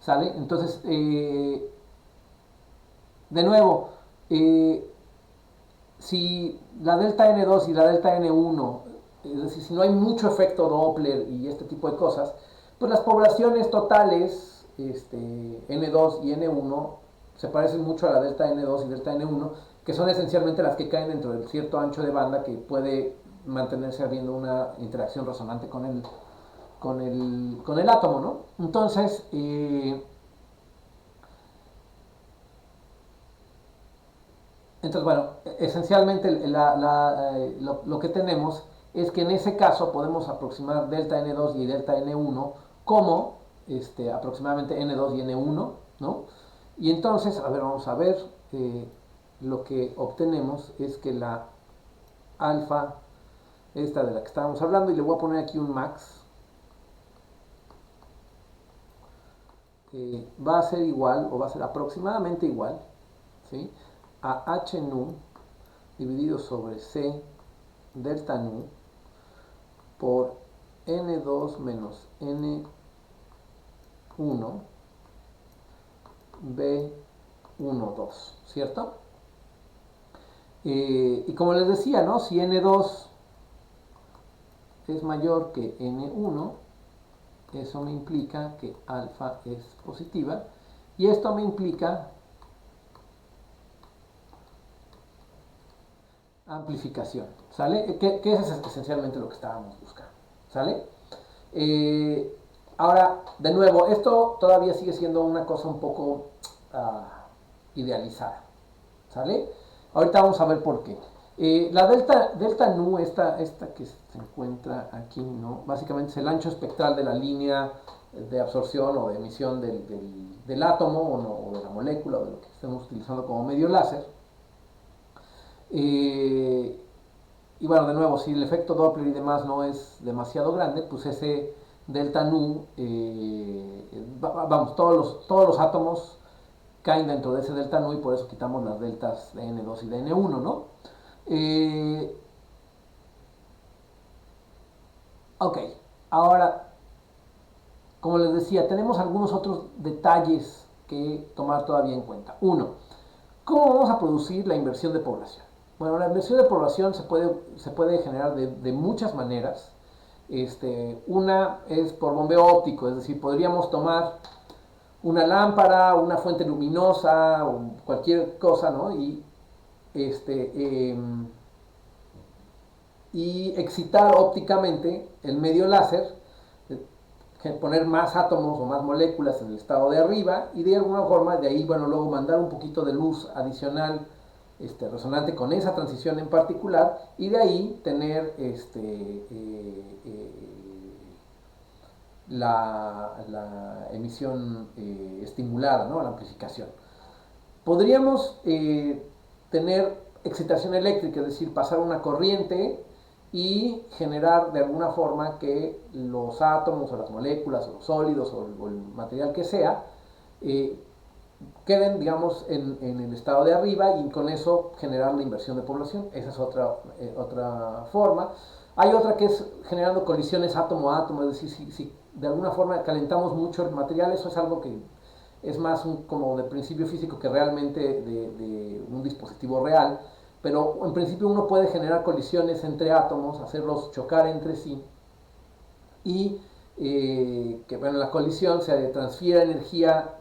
¿Sale? Entonces, de nuevo, si la delta n2 y la delta n1, es decir, si no hay mucho efecto Doppler y este tipo de cosas, pues las poblaciones totales, n2 y n1, se parecen mucho a la delta n2 y delta n1, que son esencialmente las que caen dentro del cierto ancho de banda que puede mantenerse habiendo una interacción resonante con el átomo, ¿no? Entonces, bueno, esencialmente lo que tenemos es que en ese caso podemos aproximar delta N2 y delta N1 como aproximadamente N2 y N1, ¿no? Y entonces, a ver, vamos a ver, lo que obtenemos es que la alfa, esta de la que estábamos hablando, y le voy a poner aquí un max, va a ser igual, o va a ser aproximadamente igual, ¿sí?, a h nu dividido sobre c delta nu por n2 menos n1 b12, ¿cierto? Y como les decía, ¿no? Si n2 es mayor que n1, eso me implica que alfa es positiva, y esto me implica amplificación, ¿sale? Que es esencialmente lo que estábamos buscando, ¿sale? Ahora, de nuevo, esto todavía sigue siendo una cosa un poco idealizada, ¿sale? Ahorita vamos a ver por qué. La delta nu, esta que se encuentra aquí, ¿no? Básicamente es el ancho espectral de la línea de absorción o de emisión del átomo o de la molécula o de lo que estemos utilizando como medio láser. Y bueno, de nuevo, si el efecto Doppler y demás no es demasiado grande, pues ese delta nu, vamos, todos los átomos caen dentro de ese delta nu y por eso quitamos las deltas de N2 y de N1, ¿no? Ok, ahora, como les decía, tenemos algunos otros detalles que tomar todavía en cuenta. Uno, ¿cómo vamos a producir la inversión de población? Bueno, la inversión de población se puede generar de muchas maneras. Una es por bombeo óptico, es decir, podríamos tomar una lámpara, una fuente luminosa o cualquier cosa, ¿no? Y excitar ópticamente el medio láser, poner más átomos o más moléculas en el estado de arriba y de alguna forma de ahí, bueno, luego mandar un poquito de luz adicional resonante con esa transición en particular y de ahí tener la emisión estimulada, ¿no? La amplificación. Podríamos tener excitación eléctrica, es decir, pasar una corriente y generar de alguna forma que los átomos o las moléculas o los sólidos o el material que sea queden, digamos, en el estado de arriba y con eso generar la inversión de población. Esa es otra forma. Hay otra que es generando colisiones átomo a átomo, es decir, si de alguna forma calentamos mucho el material, eso es algo que es más como de principio físico que realmente de un dispositivo real, pero en principio uno puede generar colisiones entre átomos, hacerlos chocar entre sí y que bueno, en la colisión se transfiera energía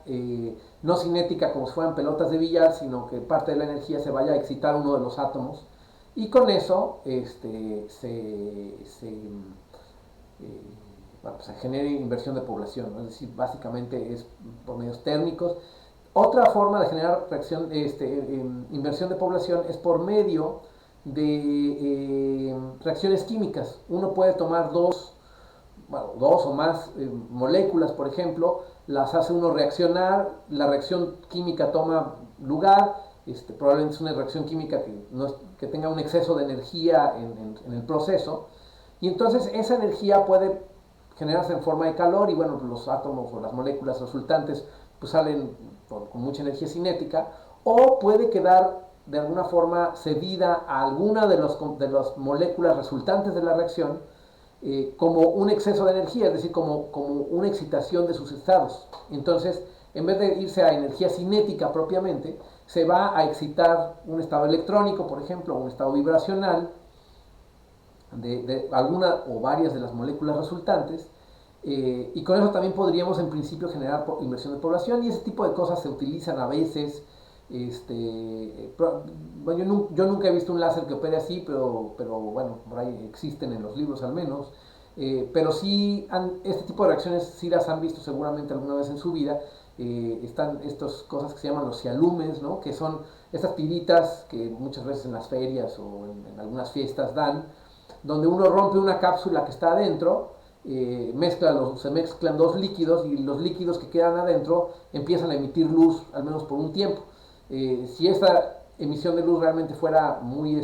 no cinética como si fueran pelotas de billar, sino que parte de la energía se vaya a excitar uno de los átomos y con eso bueno, pues se genere inversión de población, ¿no? Es decir, básicamente es por medios térmicos. Otra forma de generar inversión de población es por medio de reacciones químicas. Uno puede tomar dos o más moléculas, por ejemplo, las hace uno reaccionar, la reacción química toma lugar, probablemente es una reacción química que tenga un exceso de energía en el proceso, y entonces esa energía puede generarse en forma de calor y bueno, los átomos o las moléculas resultantes pues salen con mucha energía cinética, o puede quedar de alguna forma cedida a alguna de las moléculas resultantes de la reacción como un exceso de energía, es decir, como una excitación de sus estados. Entonces, en vez de irse a energía cinética propiamente, se va a excitar un estado electrónico, por ejemplo, un estado vibracional de alguna o varias de las moléculas resultantes, y con eso también podríamos en principio generar inversión de población, y ese tipo de cosas se utilizan a veces. Bueno, yo nunca he visto un láser que opere así, pero bueno, por ahí existen en los libros al menos. Pero sí, este tipo de reacciones sí las han visto seguramente alguna vez en su vida. Están estas cosas que se llaman los cialumes, ¿no? Que son estas tiritas que muchas veces en las ferias o en algunas fiestas dan, donde uno rompe una cápsula que está adentro, se mezclan dos líquidos y los líquidos que quedan adentro empiezan a emitir luz, al menos por un tiempo. Si esta emisión de luz realmente fuera muy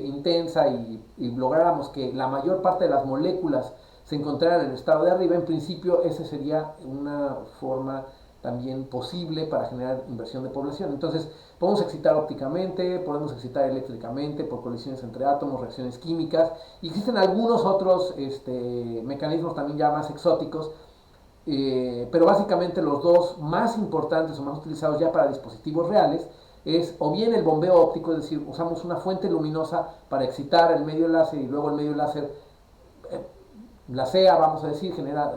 intensa y lográramos que la mayor parte de las moléculas se encontraran en el estado de arriba, en principio esa sería una forma también posible para generar inversión de población. Entonces, podemos excitar ópticamente, podemos excitar eléctricamente por colisiones entre átomos, reacciones químicas, y existen algunos otros mecanismos también ya más exóticos, pero básicamente los dos más importantes o más utilizados ya para dispositivos reales es o bien el bombeo óptico, es decir, usamos una fuente luminosa para excitar el medio láser y luego el medio láser la CEA, vamos a decir, genera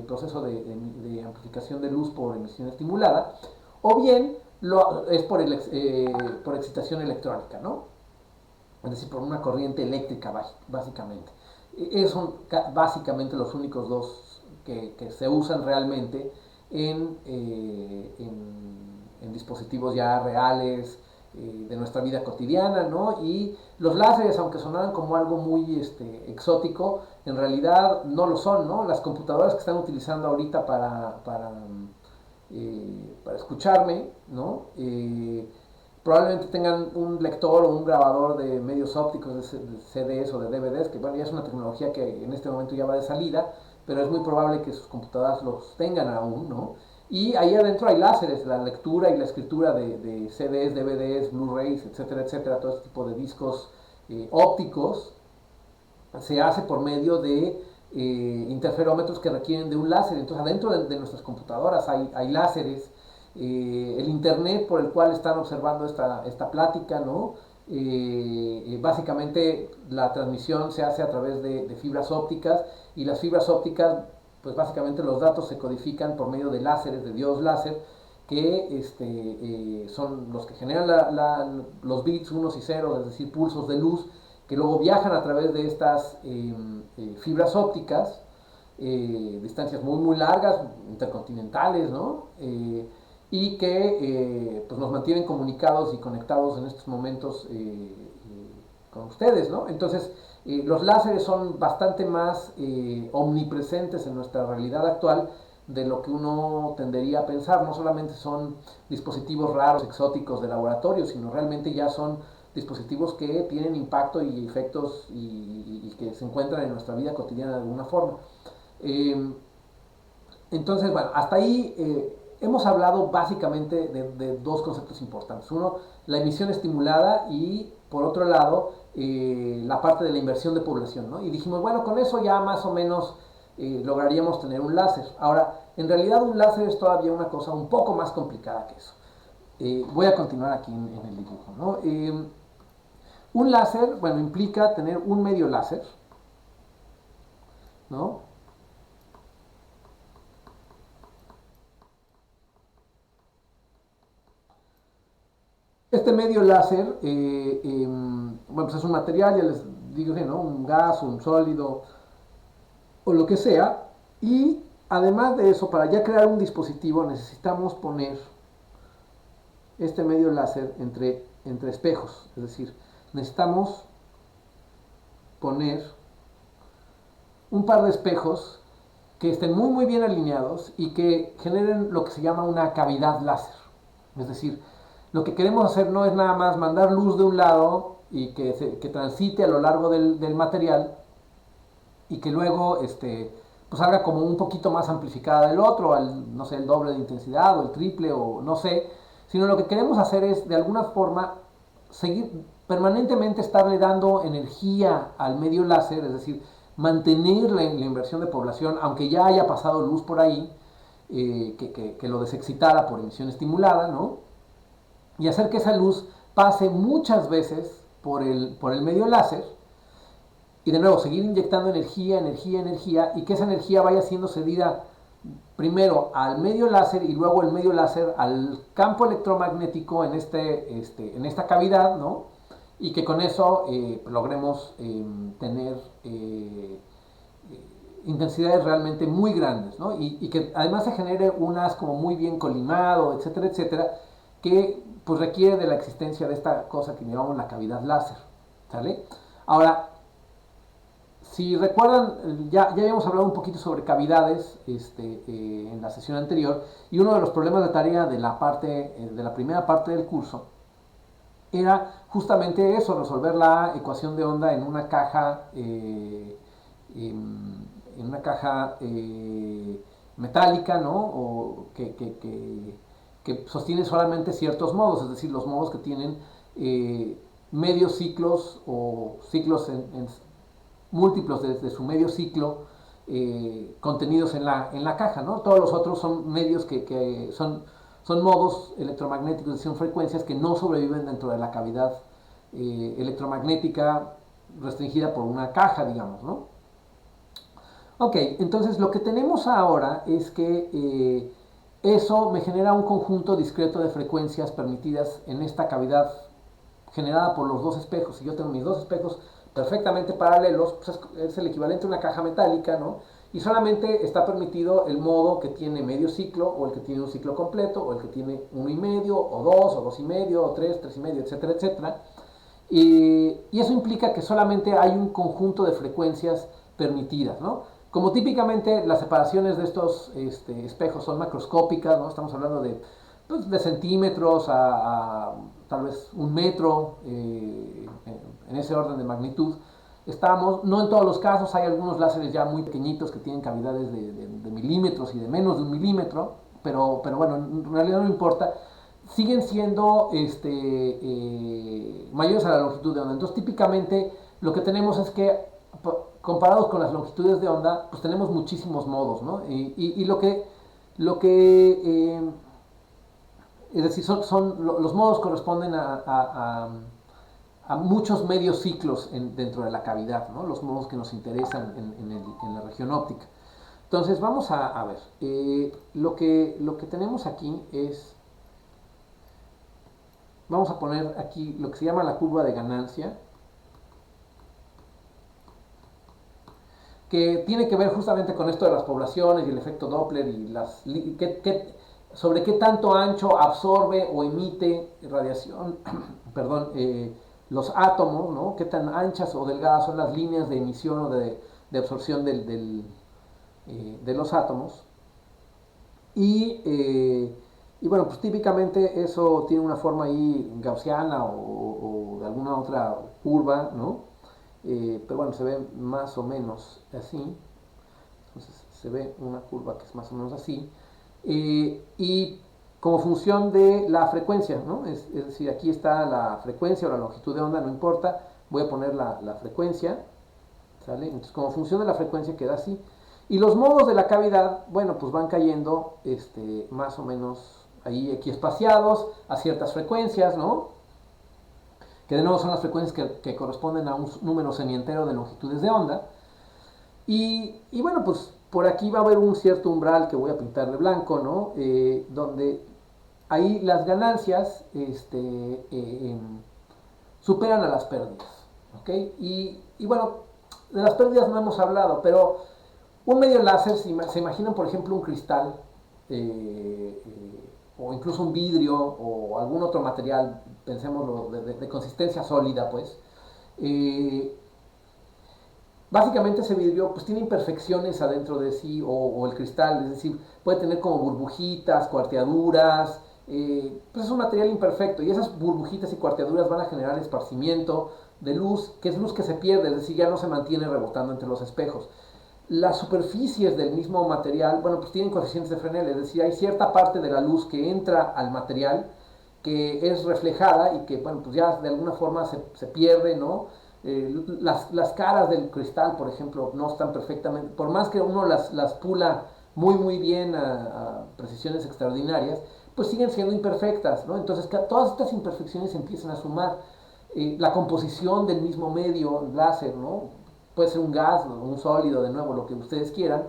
proceso de amplificación de luz por emisión estimulada, o bien es por excitación electrónica, ¿no? Es decir, por una corriente eléctrica, básicamente. Esos son básicamente los únicos dos que se usan realmente en dispositivos ya reales, de nuestra vida cotidiana, ¿no? Y los láseres, aunque sonaran como algo muy exótico, en realidad no lo son, ¿no? Las computadoras que están utilizando ahorita para escucharme, ¿no? Probablemente tengan un lector o un grabador de medios ópticos, de CDs o de DVDs, que bueno, ya es una tecnología que en este momento ya va de salida, pero es muy probable que sus computadoras los tengan aún, ¿no? Y ahí adentro hay láseres, la lectura y la escritura de CDs, DVDs, Blu-rays, etcétera, etcétera, todo este tipo de discos ópticos se hace por medio de interferómetros que requieren de un láser. Entonces adentro de nuestras computadoras hay láseres, el internet por el cual están observando esta plática, ¿no? Básicamente la transmisión se hace a través de fibras ópticas, y las fibras ópticas, pues básicamente los datos se codifican por medio de láseres, de diodos láser, que son los que generan los bits unos y ceros, es decir, pulsos de luz, que luego viajan a través de estas fibras ópticas, distancias muy muy largas, intercontinentales, ¿no? Y que pues nos mantienen comunicados y conectados en estos momentos con ustedes, ¿no? Entonces, los láseres son bastante más omnipresentes en nuestra realidad actual de lo que uno tendería a pensar. No solamente son dispositivos raros, exóticos de laboratorio, sino realmente ya son dispositivos que tienen impacto y efectos y que se encuentran en nuestra vida cotidiana de alguna forma. Entonces, bueno, hasta ahí hemos hablado básicamente de dos conceptos importantes. Uno, la emisión estimulada, y por otro lado, la parte de la inversión de población, ¿no? Y dijimos, bueno, con eso ya más o menos lograríamos tener un láser. Ahora, en realidad un láser es todavía una cosa un poco más complicada que eso. Voy a continuar aquí en el dibujo, ¿no? Un láser, bueno, implica tener un medio láser, ¿no? Este medio láser, bueno, pues es un material, ya les digo, ¿no? Un gas, un sólido o lo que sea, y además de eso, para ya crear un dispositivo necesitamos poner este medio láser entre espejos, es decir, necesitamos poner un par de espejos que estén muy bien alineados y que generen lo que se llama una cavidad láser. Es decir, lo que queremos hacer no es nada más mandar luz de un lado y que transite a lo largo del material y que luego pues salga como un poquito más amplificada del otro, no sé, el doble de intensidad o el triple o no sé, sino lo que queremos hacer es de alguna forma seguir permanentemente estarle dando energía al medio láser, es decir, mantener la inversión de población, aunque ya haya pasado luz por ahí, que lo desexcitara por emisión estimulada, ¿no? Y hacer que esa luz pase muchas veces por el medio láser y de nuevo seguir inyectando energía y que esa energía vaya siendo cedida primero al medio láser y luego el medio láser al campo electromagnético en esta cavidad, ¿no? Y que con eso logremos tener intensidades realmente muy grandes, ¿no? Y que además se genere un haz como muy bien colimado, etcétera, etcétera, que pues requiere de la existencia de esta cosa que llamamos la cavidad láser, ¿sale? Ahora, si recuerdan, ya habíamos hablado un poquito sobre cavidades en la sesión anterior, y uno de los problemas de tarea de la primera parte del curso era justamente eso, resolver la ecuación de onda en una caja, metálica, ¿no? O que sostiene solamente ciertos modos, es decir, los modos que tienen medios ciclos o ciclos en múltiplos de su medio ciclo contenidos en la caja, ¿no? Todos los otros son medios que son modos electromagnéticos, son frecuencias que no sobreviven dentro de la cavidad electromagnética restringida por una caja, digamos, ¿no? Ok, entonces lo que tenemos ahora es que eso me genera un conjunto discreto de frecuencias permitidas en esta cavidad generada por los dos espejos. Si yo tengo mis dos espejos perfectamente paralelos, pues es el equivalente a una caja metálica, ¿no? Y solamente está permitido el modo que tiene medio ciclo, o el que tiene un ciclo completo, o el que tiene 1,5, o 2,5, o 3, 3,5, etcétera, etcétera. Y eso implica que solamente hay un conjunto de frecuencias permitidas, ¿no? Como típicamente las separaciones de estos espejos son macroscópicas, ¿no? Estamos hablando pues, de centímetros a tal vez 1 metro, en ese orden de magnitud. No en todos los casos, hay algunos láseres ya muy pequeñitos que tienen cavidades de milímetros y de menos de 1 milímetro, pero bueno, en realidad no importa. Siguen siendo mayores a la longitud de onda. Entonces, típicamente lo que tenemos es que, comparados con las longitudes de onda, pues tenemos muchísimos modos, ¿no? Y lo que es decir, los modos corresponden a muchos medios ciclos dentro de la cavidad, ¿no? Los modos que nos interesan en la región óptica. Entonces, vamos a ver. Lo que tenemos aquí es, vamos a poner aquí lo que se llama la curva de ganancia, que tiene que ver justamente con esto de las poblaciones y el efecto Doppler y sobre qué tanto ancho absorbe o emite radiación, perdón, los átomos, ¿no? Qué tan anchas o delgadas son las líneas de emisión o de absorción de los átomos. Y bueno, pues típicamente eso tiene una forma ahí gaussiana o de alguna otra curva, ¿no? Pero bueno, se ve más o menos así. Entonces se ve una curva que es más o menos así. Y como función de la frecuencia, ¿no? Es decir, aquí está la frecuencia o la longitud de onda, no importa. Voy a poner la frecuencia, ¿sale? Entonces, como función de la frecuencia queda así. Y los modos de la cavidad, bueno, pues van cayendo más o menos ahí equiespaciados a ciertas frecuencias, ¿no? Que de nuevo son las frecuencias que corresponden a un número semientero de longitudes de onda. Y bueno, pues por aquí va a haber un cierto umbral que voy a pintar de blanco, ¿no? Donde ahí las ganancias superan a las pérdidas, ¿ok? Y bueno, de las pérdidas no hemos hablado, pero un medio láser, se imaginan por ejemplo un cristal, o incluso un vidrio o algún otro material, pensémoslo, de consistencia sólida, pues, eh, básicamente ese vidrio pues tiene imperfecciones adentro de sí o el cristal, es decir, puede tener como burbujitas, cuarteaduras, pues es un material imperfecto y esas burbujitas y cuarteaduras van a generar esparcimiento de luz, que es luz que se pierde, es decir, ya no se mantiene rebotando entre los espejos. Las superficies del mismo material, bueno, pues tienen coeficientes de Fresnel, es decir, hay cierta parte de la luz que entra al material que es reflejada y que, bueno, pues ya de alguna forma se pierde, ¿no? Las caras del cristal, por ejemplo, no están perfectamente, por más que uno las pula muy bien a precisiones extraordinarias, pues siguen siendo imperfectas, ¿no? Entonces todas estas imperfecciones empiezan a sumar. La composición del mismo medio láser, ¿no? Puede ser un gas o un sólido, de nuevo, lo que ustedes quieran,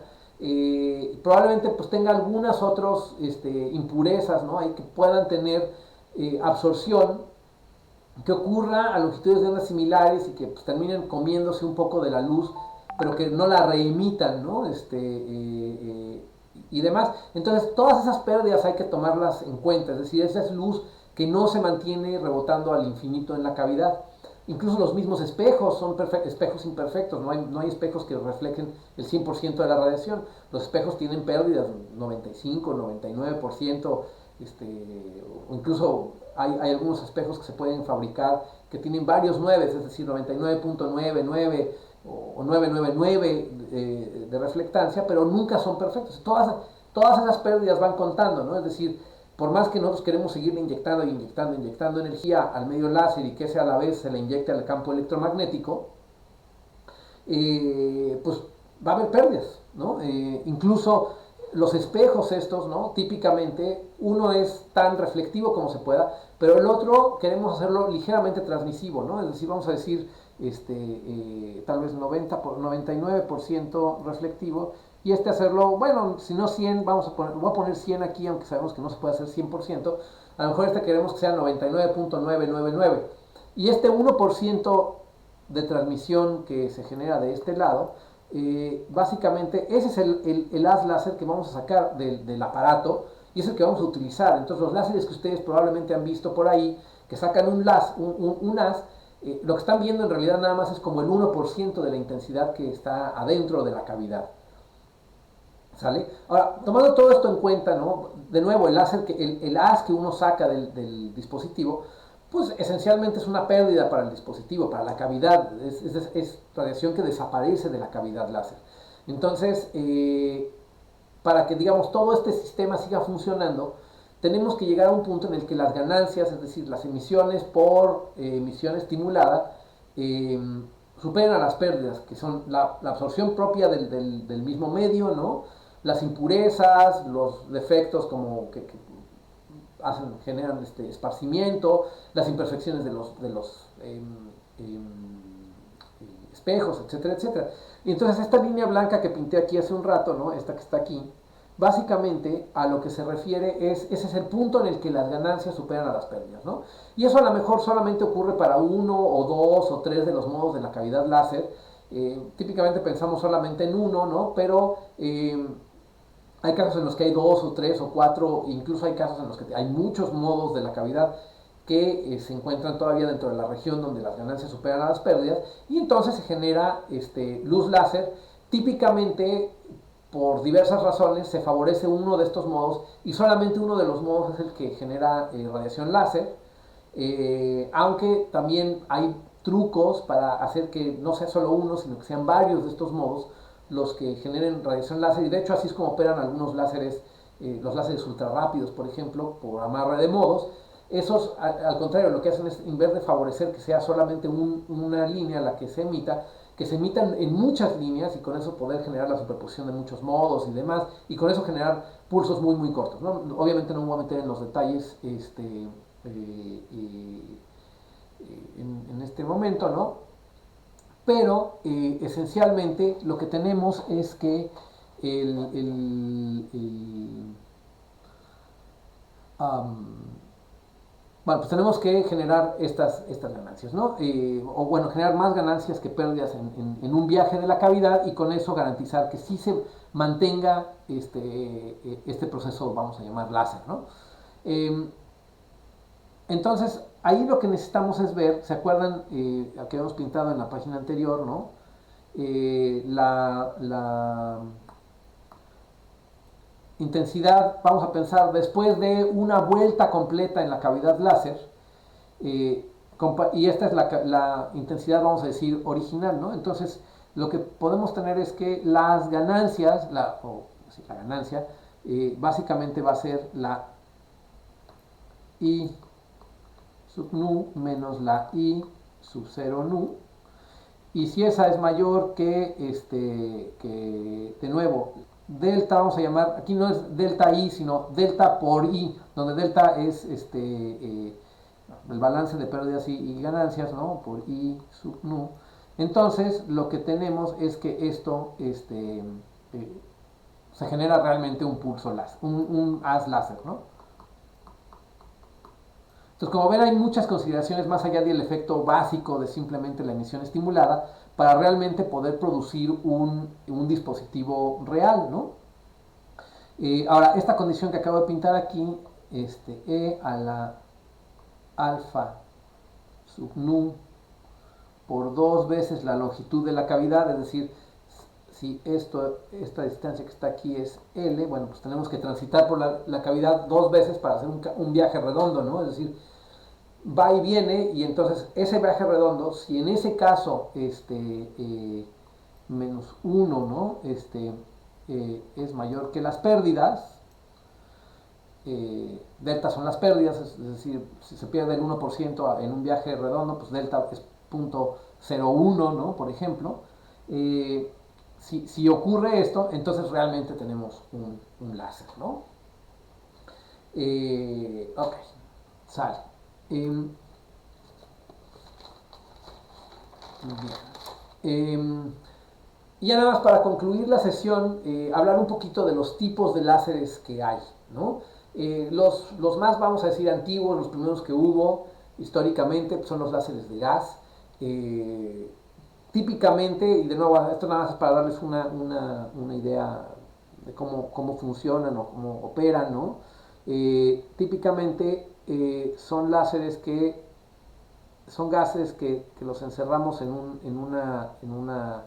probablemente pues tenga algunas otras impurezas, ¿no? Hay que puedan tener absorción que ocurra a longitudes de ondas similares y que pues, terminen comiéndose un poco de la luz, pero que no la reemitan, ¿no? Y demás. Entonces, todas esas pérdidas hay que tomarlas en cuenta, es decir, esa es luz que no se mantiene rebotando al infinito en la cavidad. Incluso los mismos espejos son espejos imperfectos, no hay espejos que reflejen el 100% de la radiación. Los espejos tienen pérdidas, 95, 99%, o incluso hay algunos espejos que se pueden fabricar que tienen varios 9, es decir, 99.99 o 999 de reflectancia, pero nunca son perfectos. Todas esas pérdidas van contando, ¿no? Es decir, por más que nosotros queremos seguir inyectando energía al medio láser y que ese a la vez se le inyecte al campo electromagnético, pues va a haber pérdidas, ¿no? Incluso los espejos estos, ¿no? Típicamente uno es tan reflectivo como se pueda, pero el otro queremos hacerlo ligeramente transmisivo, ¿no? Es decir, vamos a decir tal vez 99% reflectivo y hacerlo, bueno, si no 100, voy a poner 100 aquí, aunque sabemos que no se puede hacer 100%, a lo mejor queremos que sea 99.999 y este 1% de transmisión que se genera de este lado, básicamente ese es el haz láser que vamos a sacar del aparato y es el que vamos a utilizar. Entonces los láseres que ustedes probablemente han visto por ahí, que sacan un haz, lo que están viendo en realidad nada más es como el 1% de la intensidad que está adentro de la cavidad. ¿Sale? Ahora, tomando todo esto en cuenta, ¿no? De nuevo, el haz que uno saca del dispositivo, pues esencialmente es una pérdida para el dispositivo, para la cavidad, es radiación que desaparece de la cavidad láser. Entonces, para que digamos todo este sistema siga funcionando, tenemos que llegar a un punto en el que las ganancias, es decir, las emisiones por emisión estimulada, superen a las pérdidas, que son la absorción propia del mismo medio, ¿no? Las impurezas, los defectos como que generan esparcimiento, las imperfecciones de los espejos, etcétera, etcétera. Y entonces esta línea blanca que pinté aquí hace un rato, ¿no? Esta que está aquí, básicamente a lo que se refiere ese es el punto en el que las ganancias superan a las pérdidas, ¿no? Y eso a lo mejor solamente ocurre para uno o dos o tres de los modos de la cavidad láser. Típicamente pensamos solamente en uno, ¿no? Pero hay casos en los que hay dos o tres o cuatro, incluso hay casos en los que hay muchos modos de la cavidad que se encuentran todavía dentro de la región donde las ganancias superan a las pérdidas y entonces se genera luz láser. Típicamente, por diversas razones, se favorece uno de estos modos y solamente uno de los modos es el que genera radiación láser, aunque también hay trucos para hacer que no sea solo uno, sino que sean varios de estos modos los que generen radiación láser, y de hecho así es como operan algunos láseres, los láseres ultra rápidos, por ejemplo, por amarre de modos. Esos, al contrario, lo que hacen es, en vez de favorecer que sea solamente una línea la que se emita, que se emitan en muchas líneas y con eso poder generar la superposición de muchos modos y demás, y con eso generar pulsos muy cortos, ¿no? Obviamente no me voy a meter en los detalles en este momento, ¿no? Pero esencialmente lo que tenemos es que el, el, el, um, bueno, pues tenemos que generar estas ganancias, ¿no? O bueno, generar más ganancias que pérdidas en un viaje de la cavidad y con eso garantizar que sí se mantenga este proceso, vamos a llamar láser, ¿no? Entonces, ahí lo que necesitamos es ver, ¿se acuerdan que habíamos pintado en la página anterior, ¿no? La intensidad, vamos a pensar, después de una vuelta completa en la cavidad láser, eh, y esta es la intensidad, vamos a decir, original, ¿no? Entonces, lo que podemos tener es que las ganancias, la ganancia, básicamente va a ser la I sub nu menos la I sub 0 nu, y si esa es mayor que de nuevo, delta, vamos a llamar, aquí no es delta I, sino delta por I, donde delta es el balance de pérdidas y ganancias, ¿no? Por I sub nu. Entonces, lo que tenemos es que esto se genera realmente un pulso láser, un haz láser, ¿no? Entonces, como ven, hay muchas consideraciones más allá del efecto básico de simplemente la emisión estimulada para realmente poder producir un dispositivo real, ¿no? Ahora, esta condición que acabo de pintar aquí, E a la alfa sub nu por 2 veces la longitud de la cavidad, es decir, si esta distancia que está aquí es L, bueno, pues tenemos que transitar por la cavidad 2 veces para hacer un viaje redondo, ¿no? Es decir, va y viene, y entonces ese viaje redondo, si en ese caso menos 1, ¿no? Es mayor que las pérdidas, delta son las pérdidas, es decir, si se pierde el 1% en un viaje redondo, pues delta es 0.01, ¿no? Por ejemplo. Si ocurre esto, entonces realmente tenemos un láser, ¿no? Ok, sale. Muy bien. Y ya nada más para concluir la sesión, hablar un poquito de los tipos de láseres que hay, ¿no? Los más, vamos a decir, antiguos, los primeros que hubo históricamente, pues son los láseres de gas. Típicamente, y de nuevo, esto nada más es para darles una idea de cómo funcionan o cómo operan, ¿no? Típicamente son láseres son gases que los encerramos en una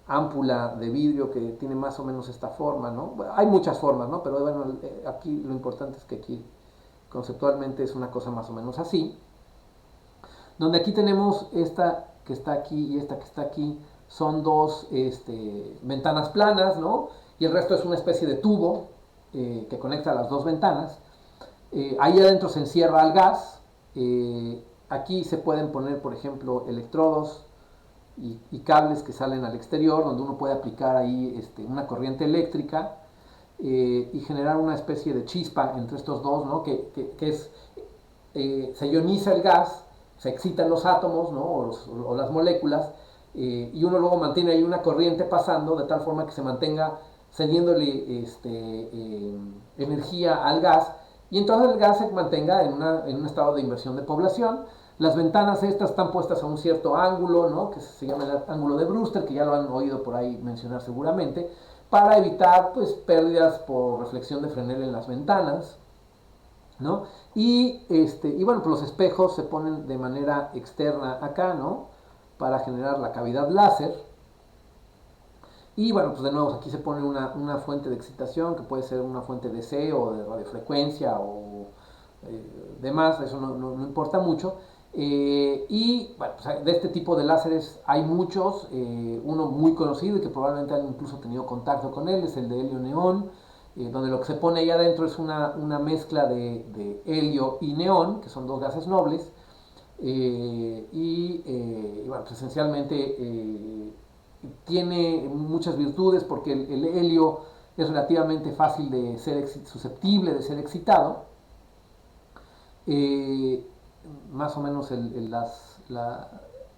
ámpula de vidrio que tiene más o menos esta forma, ¿no? Bueno, hay muchas formas, ¿no? Pero bueno, aquí lo importante es que aquí conceptualmente es una cosa más o menos así, donde aquí tenemos esta que está aquí y esta que está aquí, son dos ventanas planas, ¿no? Y el resto es una especie de tubo que conecta las dos ventanas. Ahí adentro se encierra el gas. Aquí se pueden poner, por ejemplo, electrodos y cables que salen al exterior, donde uno puede aplicar ahí una corriente eléctrica y generar una especie de chispa entre estos dos, ¿no? Que es, se ioniza el gas, se excitan los átomos, ¿no? o las moléculas, y uno luego mantiene ahí una corriente pasando de tal forma que se mantenga cediéndole energía al gas, y entonces el gas se mantenga en un estado de inversión de población. Las ventanas estas están puestas a un cierto ángulo, ¿no? Que se llama el ángulo de Brewster, que ya lo han oído por ahí mencionar seguramente, para evitar pues pérdidas por reflexión de Fresnel en las ventanas, ¿no? Y bueno, pues los espejos se ponen de manera externa acá, ¿no? Para generar la cavidad láser. Y bueno, pues de nuevo aquí se pone una fuente de excitación, que puede ser una fuente de C o de radiofrecuencia o demás, eso no importa mucho. Y bueno, pues de este tipo de láseres hay muchos, uno muy conocido y que probablemente han incluso tenido contacto con él, es el de helio neón, donde lo que se pone ahí adentro es una mezcla de helio y neón, que son dos gases nobles, y bueno, pues esencialmente tiene muchas virtudes porque el helio es relativamente fácil de ser susceptible de ser excitado. Más o menos el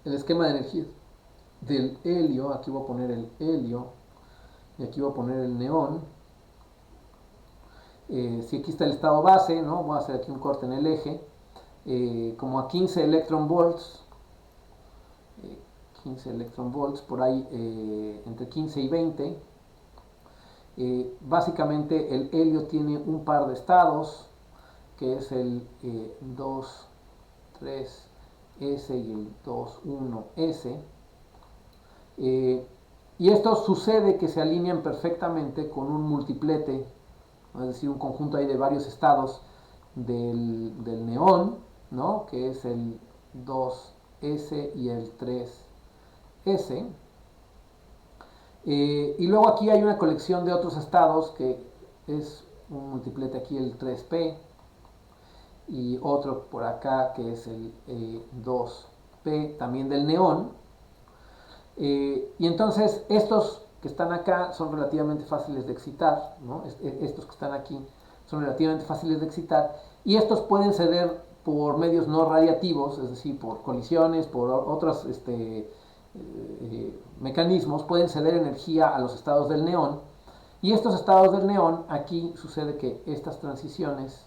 esquema de energía del helio, aquí voy a poner el helio y aquí voy a poner el neón. Si aquí está el estado base, ¿no? Voy a hacer aquí un corte en el eje, como a 15 electron volts, 15 electron volts, por ahí entre 15 y 20. Básicamente el helio tiene un par de estados que es el 2, 3S y el 2, 1S. Y esto sucede que se alinean perfectamente con un multiplete, es decir, un conjunto ahí de varios estados del neón, ¿no? Que es el 2S y el 3S. Y luego aquí hay una colección de otros estados que es un multiplete aquí, el 3P, y otro por acá que es el 2P, también del neón. Y entonces estos que están acá son relativamente fáciles de excitar, ¿no? Estos que están aquí son relativamente fáciles de excitar, y estos pueden ceder por medios no radiativos, es decir, por colisiones, por otros mecanismos, pueden ceder energía a los estados del neón, y estos estados del neón, aquí sucede que estas transiciones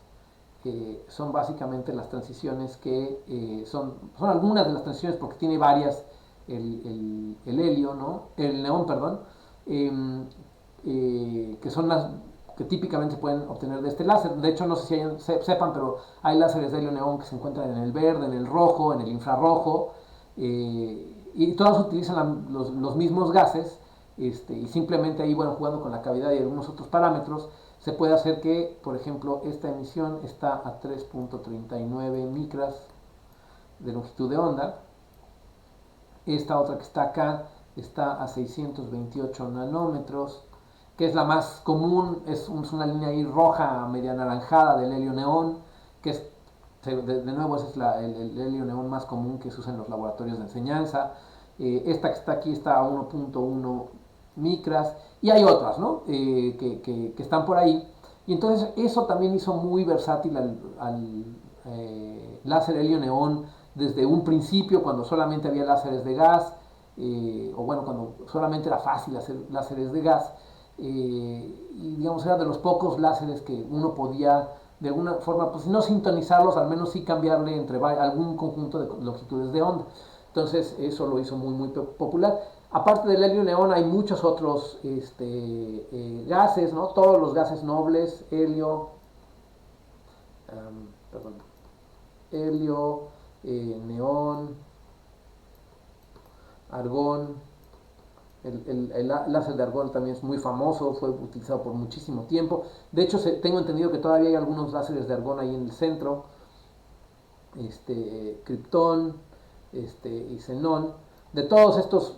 son básicamente las transiciones que son algunas de las transiciones, porque tiene varias el helio, ¿no? El neón, perdón, que son las que típicamente se pueden obtener de este láser. De hecho, no sé si sepan, pero hay láseres de helio neón que se encuentran en el verde, en el rojo, en el infrarrojo, y todos utilizan los mismos gases, y simplemente ahí, bueno, jugando con la cavidad y algunos otros parámetros, se puede hacer que, por ejemplo, esta emisión está a 3.39 micras de longitud de onda. Esta otra que está acá está a 628 nanómetros, que es la más común, es una línea ahí roja, media anaranjada del helio neón, que es, de nuevo, ese es el helio neón más común que se usa en los laboratorios de enseñanza. Esta que está aquí está a 1.1 micras, y hay otras, ¿no? Que están por ahí. Y entonces eso también hizo muy versátil al láser helio neón desde un principio, cuando solamente había láseres de gas, o bueno, cuando solamente era fácil hacer láseres de gas, y digamos era de los pocos láseres que uno podía de alguna forma, pues no sintonizarlos, al menos sí cambiarle entre algún conjunto de longitudes de onda. Entonces eso lo hizo muy popular. Aparte del helio neón hay muchos otros gases, ¿no? Todos los gases nobles, perdón, helio, neón, argón. El láser de argón también es muy famoso, fue utilizado por muchísimo tiempo. De hecho, tengo entendido que todavía hay algunos láseres de argón ahí en el centro, criptón, y xenón. De todos estos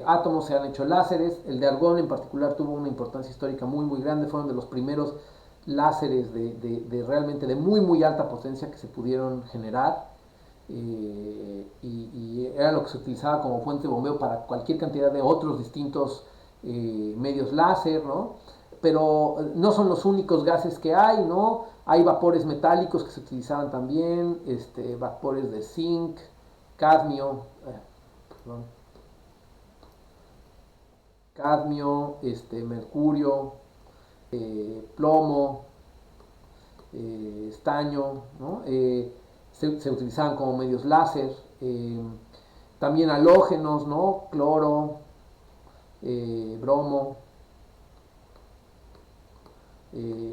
átomos se han hecho láseres. El de argón en particular tuvo una importancia histórica muy grande. Fueron de los primeros láseres realmente de muy alta potencia que se pudieron generar. Y era lo que se utilizaba como fuente de bombeo para cualquier cantidad de otros distintos medios láser, ¿no? Pero no son los únicos gases que hay, ¿no? Hay vapores metálicos que se utilizaban también, vapores de zinc, cadmio, perdón, cadmio, mercurio, plomo, estaño, ¿no? Se utilizaban como medios láser. También halógenos, ¿no? Cloro, bromo,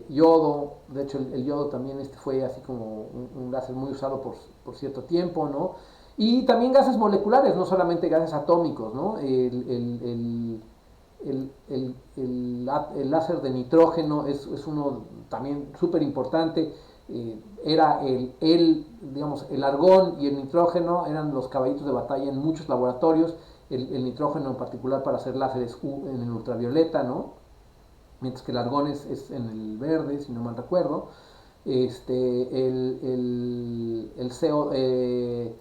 yodo. De hecho, el yodo también fue así como un láser muy usado por cierto tiempo, ¿no? Y también gases moleculares, no solamente gases atómicos, ¿no? El láser de nitrógeno es uno también súper importante. Era digamos, el argón y el nitrógeno eran los caballitos de batalla en muchos laboratorios. El nitrógeno en particular para hacer láseres en el ultravioleta, ¿no? Mientras que el argón es en el verde, si no mal recuerdo. El CO, el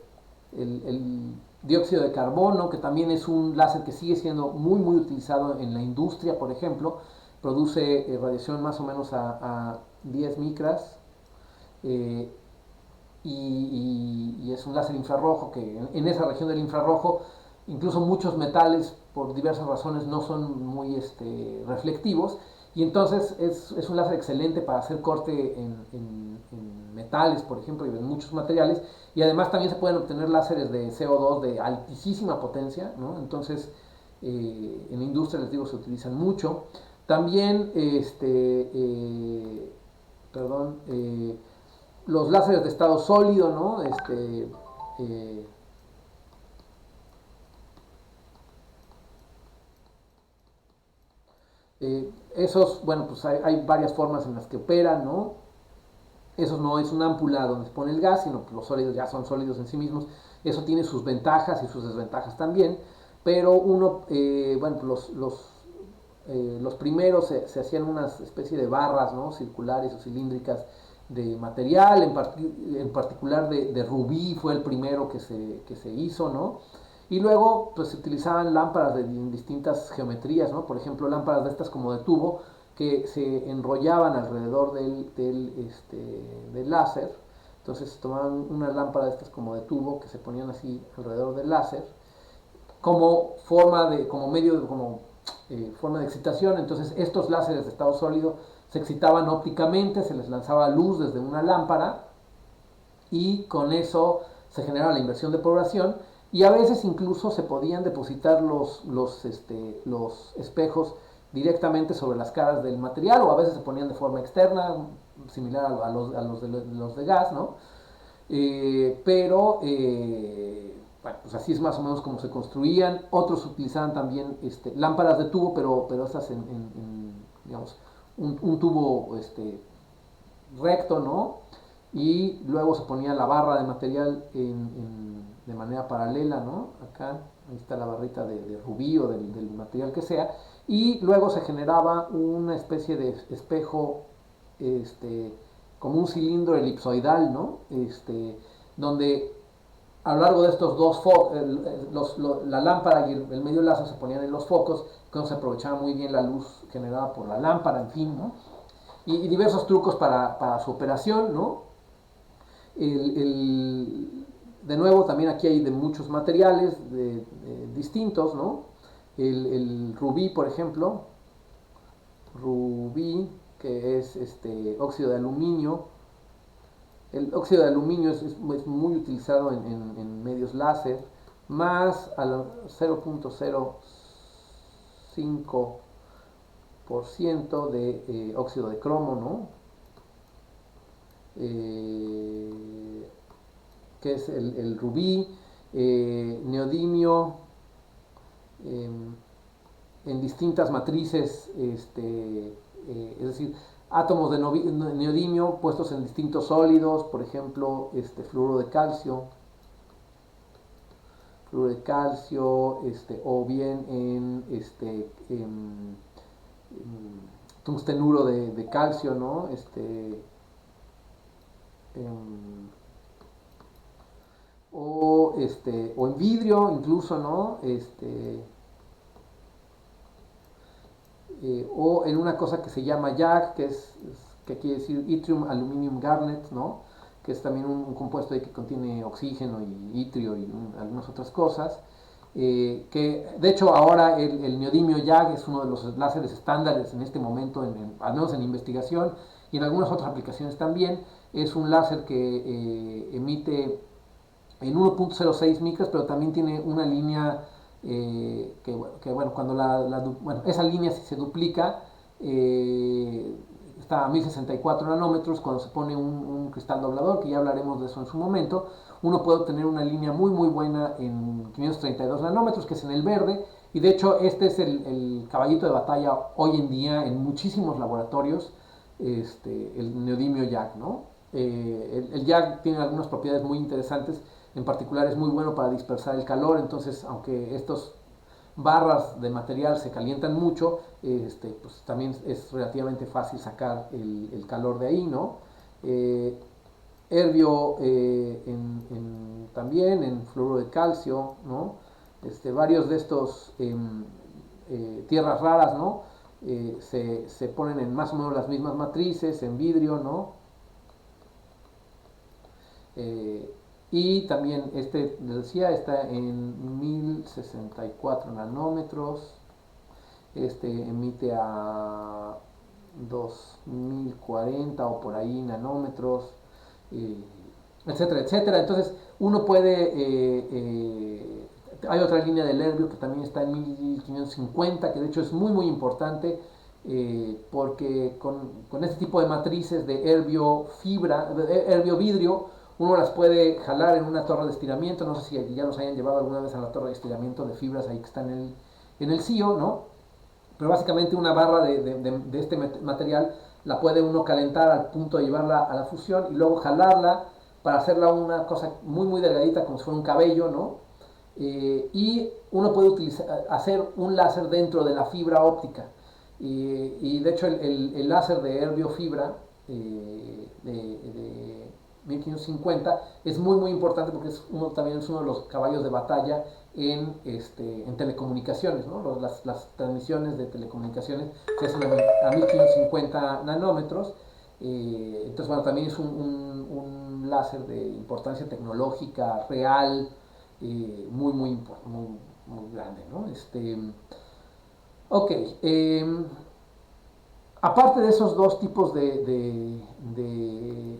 dióxido de carbono, que también es un láser que sigue siendo muy utilizado en la industria, por ejemplo, produce radiación más o menos a 10 micras, eh, y es un láser infrarrojo que en esa región del infrarrojo incluso muchos metales por diversas razones no son muy reflectivos, y entonces es un láser excelente para hacer corte en metales, por ejemplo, y en muchos materiales. Y además también se pueden obtener láseres de CO2 de altísima potencia, ¿no? Entonces en la industria, les digo, se utilizan mucho. También perdón, los láseres de estado sólido, ¿no? Esos, bueno, pues hay varias formas en las que operan, ¿no? Eso no es una ámpula donde se pone el gas, sino que los sólidos ya son sólidos en sí mismos. Eso tiene sus ventajas y sus desventajas también, pero uno, bueno, los primeros se hacían una especie de barras, ¿no? Circulares o cilíndricas de material, en particular de rubí fue el primero que se hizo, ¿no? Y luego pues se utilizaban lámparas de distintas geometrías, ¿no? Por ejemplo, lámparas de estas como de tubo que se enrollaban alrededor del láser. Entonces tomaban una lámpara de estas como de tubo que se ponían así alrededor del láser como forma de, como medio, como forma de excitación. Entonces estos láseres de estado sólido se excitaban ópticamente, se les lanzaba luz desde una lámpara y con eso se generaba la inversión de población y a veces incluso se podían depositar los espejos directamente sobre las caras del material o a veces se ponían de forma externa, similar los de gas, ¿no? Bueno, pues así es más o menos como se construían. Otros utilizaban también lámparas de tubo, pero estas digamos, un tubo recto, ¿no? Y luego se ponía la barra de material de manera paralela, ¿no? Acá, ahí está la barrita de rubí o del material que sea. Y luego se generaba una especie de espejo, como un cilindro elipsoidal, ¿no? Donde a lo largo de estos dos focos, la lámpara y el medio láser se ponían en los focos, que se aprovechaba muy bien la luz generada por la lámpara, en fin, ¿no? Y diversos trucos para su operación, ¿no? De nuevo, también aquí hay de muchos materiales distintos, ¿no? El rubí, por ejemplo, rubí, que es óxido de aluminio. El óxido de aluminio es muy utilizado en medios láser, más a 0.05% de óxido de cromo, ¿no? Que es el rubí, neodimio, eh, en distintas matrices, es decir, átomos de neodimio puestos en distintos sólidos, por ejemplo, fluoruro de calcio, o bien en tungstenuro de calcio, ¿no? Em, o en vidrio incluso, ¿no? O en una cosa que se llama YAG, que quiere decir Yttrium Aluminium Garnet, ¿no? Que es también un compuesto que contiene oxígeno y itrio y algunas otras cosas. Que de hecho ahora el neodimio YAG es uno de los láseres estándares en este momento, al menos en investigación y en algunas otras aplicaciones también. Es un láser que emite en 1.06 micras, pero también tiene una línea bueno, cuando bueno, esa línea si se duplica, está a 1064 nanómetros. Cuando se pone un cristal doblador, que ya hablaremos de eso en su momento, uno puede obtener una línea muy buena en 532 nanómetros, que es en el verde, y de hecho este es el caballito de batalla hoy en día en muchísimos laboratorios, el neodimio YAG, ¿no? El YAG tiene algunas propiedades muy interesantes. En particular es muy bueno para dispersar el calor, entonces aunque estos barras de material se calientan mucho, pues también es relativamente fácil sacar el calor de ahí, ¿no? Herbio también en fluoruro de calcio, ¿no? Varios de estos tierras raras, ¿no? Se ponen en más o menos las mismas matrices, en vidrio, ¿no? Y también les decía, está en 1064 nanómetros, emite a 2040 o por ahí nanómetros, etcétera, etcétera. Entonces uno puede, hay otra línea del herbio que también está en 1550, que de hecho es muy importante. porque con este tipo de matrices de herbio vidrio, uno las puede jalar en una torre de estiramiento. No sé si ya los hayan llevado alguna vez a la torre de estiramiento de fibras ahí que está en el CIO, ¿no? Pero básicamente una barra de este material la puede uno calentar al punto de llevarla a la fusión y luego jalarla para hacerla una cosa muy muy delgadita como si fuera un cabello, ¿no? Y uno puede hacer un láser dentro de la fibra óptica. Y de hecho el láser de Herbio Fibra de 1550 es muy muy importante porque también es uno de los caballos de batalla en telecomunicaciones, ¿no? Las transmisiones de telecomunicaciones se hacen a 1550 nanómetros. Entonces, bueno, también es un láser de importancia tecnológica real, muy, muy grande, ¿no? Ok, aparte de esos dos tipos de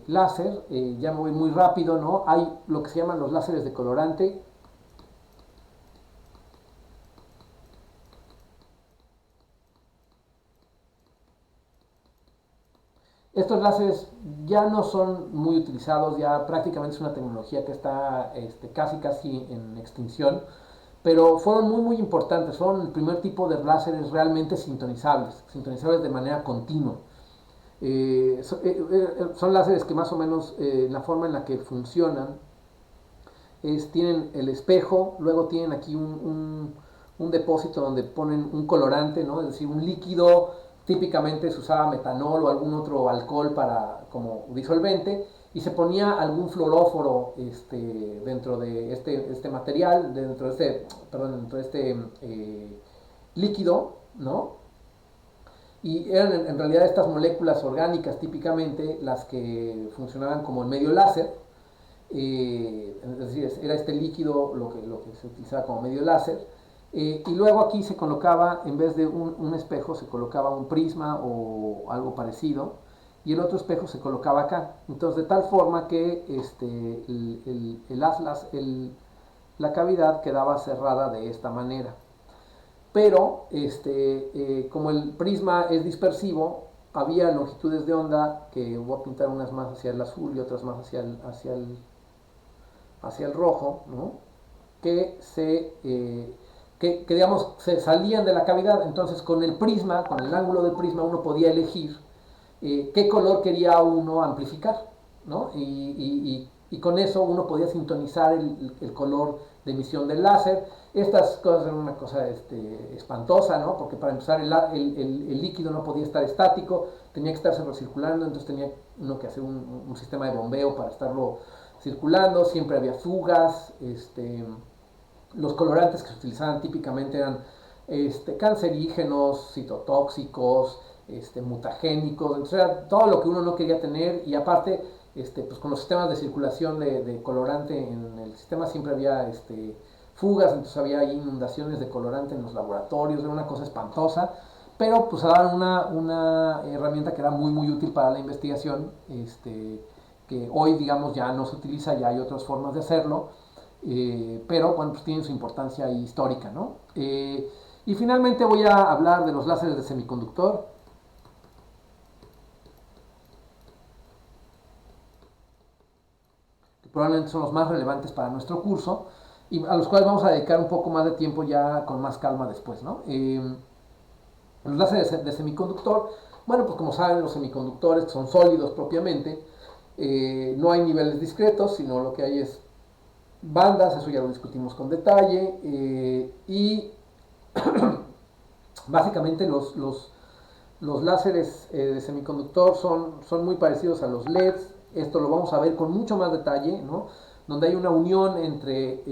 láser, ya me voy muy rápido, ¿no? Hay lo que se llaman los láseres de colorante. Estos láseres ya no son muy utilizados, ya prácticamente es una tecnología que está casi en extinción, pero fueron muy importantes, fueron el primer tipo de láseres realmente sintonizables de manera continua. Son láseres que más o menos la forma en la que funcionan tienen el espejo, luego tienen aquí un depósito donde ponen un colorante, ¿no? Es decir, un líquido. Típicamente se usaba metanol o algún otro alcohol como disolvente, y se ponía algún fluoróforo dentro de este material, dentro de este líquido, ¿no? Y eran en realidad estas moléculas orgánicas típicamente las que funcionaban como el medio láser. Es decir, era este líquido lo que se utilizaba como medio láser. Y luego aquí se colocaba, en vez de un espejo, se colocaba un prisma o algo parecido, y el otro espejo se colocaba acá. Entonces, de tal forma que la cavidad quedaba cerrada de esta manera. Pero, como el prisma es dispersivo, había longitudes de onda, que voy a pintar unas más hacia el azul y otras más hacia el rojo, ¿no? Que digamos se salían de la cavidad. Entonces con el prisma, con el ángulo del prisma, uno podía elegir qué color quería uno amplificar, ¿no? Y con eso uno podía sintonizar el color de emisión del láser. Estas cosas eran una cosa espantosa, ¿no? Porque para empezar el líquido no podía estar estático, tenía que estarse recirculando, entonces tenía uno que hacer un sistema de bombeo para estarlo circulando, siempre había fugas. Los colorantes que se utilizaban típicamente eran cancerígenos, citotóxicos, mutagénicos. Entonces era todo lo que uno no quería tener. Y aparte, pues con los sistemas de circulación de colorante en el sistema siempre había fugas, entonces había inundaciones de colorante en los laboratorios, era una cosa espantosa. Pero pues daban una herramienta que era muy útil para la investigación, que hoy digamos ya no se utiliza, ya hay otras formas de hacerlo. Pero bueno, pues tienen su importancia histórica, ¿no? Y finalmente voy a hablar de los láseres de semiconductor, que probablemente son los más relevantes para nuestro curso, y a los cuales vamos a dedicar un poco más de tiempo ya con más calma después, ¿no? Los láseres de semiconductor, bueno, pues como saben, los semiconductores son sólidos propiamente, no hay niveles discretos, sino lo que hay es bandas. Eso ya lo discutimos con detalle. Y básicamente los láseres de semiconductor son muy parecidos a los LEDs. Esto lo vamos a ver con mucho más detalle, ¿no? Donde hay una unión entre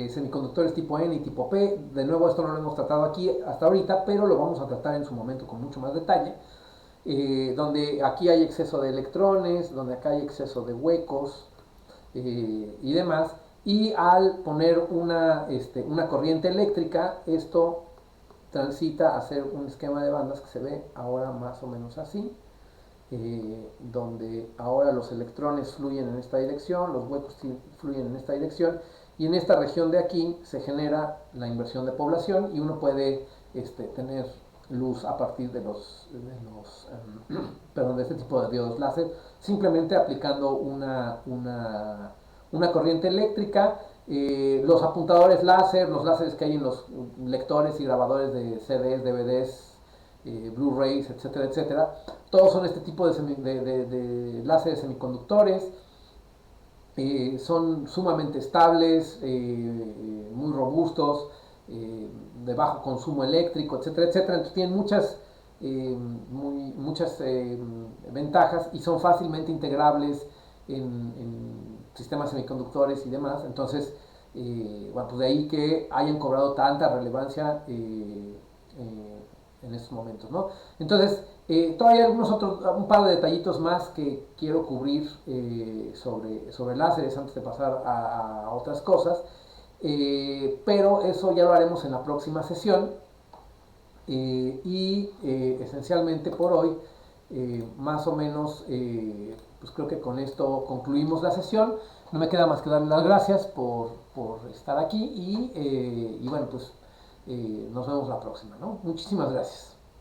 semiconductores tipo N y tipo P. De nuevo, esto no lo hemos tratado aquí hasta ahorita, pero lo vamos a tratar en su momento con mucho más detalle. Donde aquí hay exceso de electrones, donde acá hay exceso de huecos y demás. Y al poner una corriente eléctrica, esto transita a hacer un esquema de bandas que se ve ahora más o menos así, donde ahora los electrones fluyen en esta dirección, los huecos fluyen en esta dirección, y en esta región de aquí se genera la inversión de población, y uno puede tener luz a partir perdón, de este tipo de diodos láser, simplemente aplicando una corriente eléctrica. Los apuntadores láser, los láseres que hay en los lectores y grabadores de CDs, DVDs, Blu-rays, etcétera, etcétera, todos son este tipo de láseres semiconductores. Son sumamente estables, muy robustos, de bajo consumo eléctrico, etcétera, etcétera. Entonces tienen muchas ventajas y son fácilmente integrables en sistemas semiconductores y demás. Entonces, bueno, pues de ahí que hayan cobrado tanta relevancia en estos momentos, ¿no? Entonces, todavía hay un par de detallitos más que quiero cubrir sobre láseres antes de pasar a otras cosas, pero eso ya lo haremos en la próxima sesión. Esencialmente por hoy, más o menos, pues creo que con esto concluimos la sesión. No me queda más que darle las gracias por estar aquí y bueno, pues nos vemos la próxima, ¿no? Muchísimas gracias.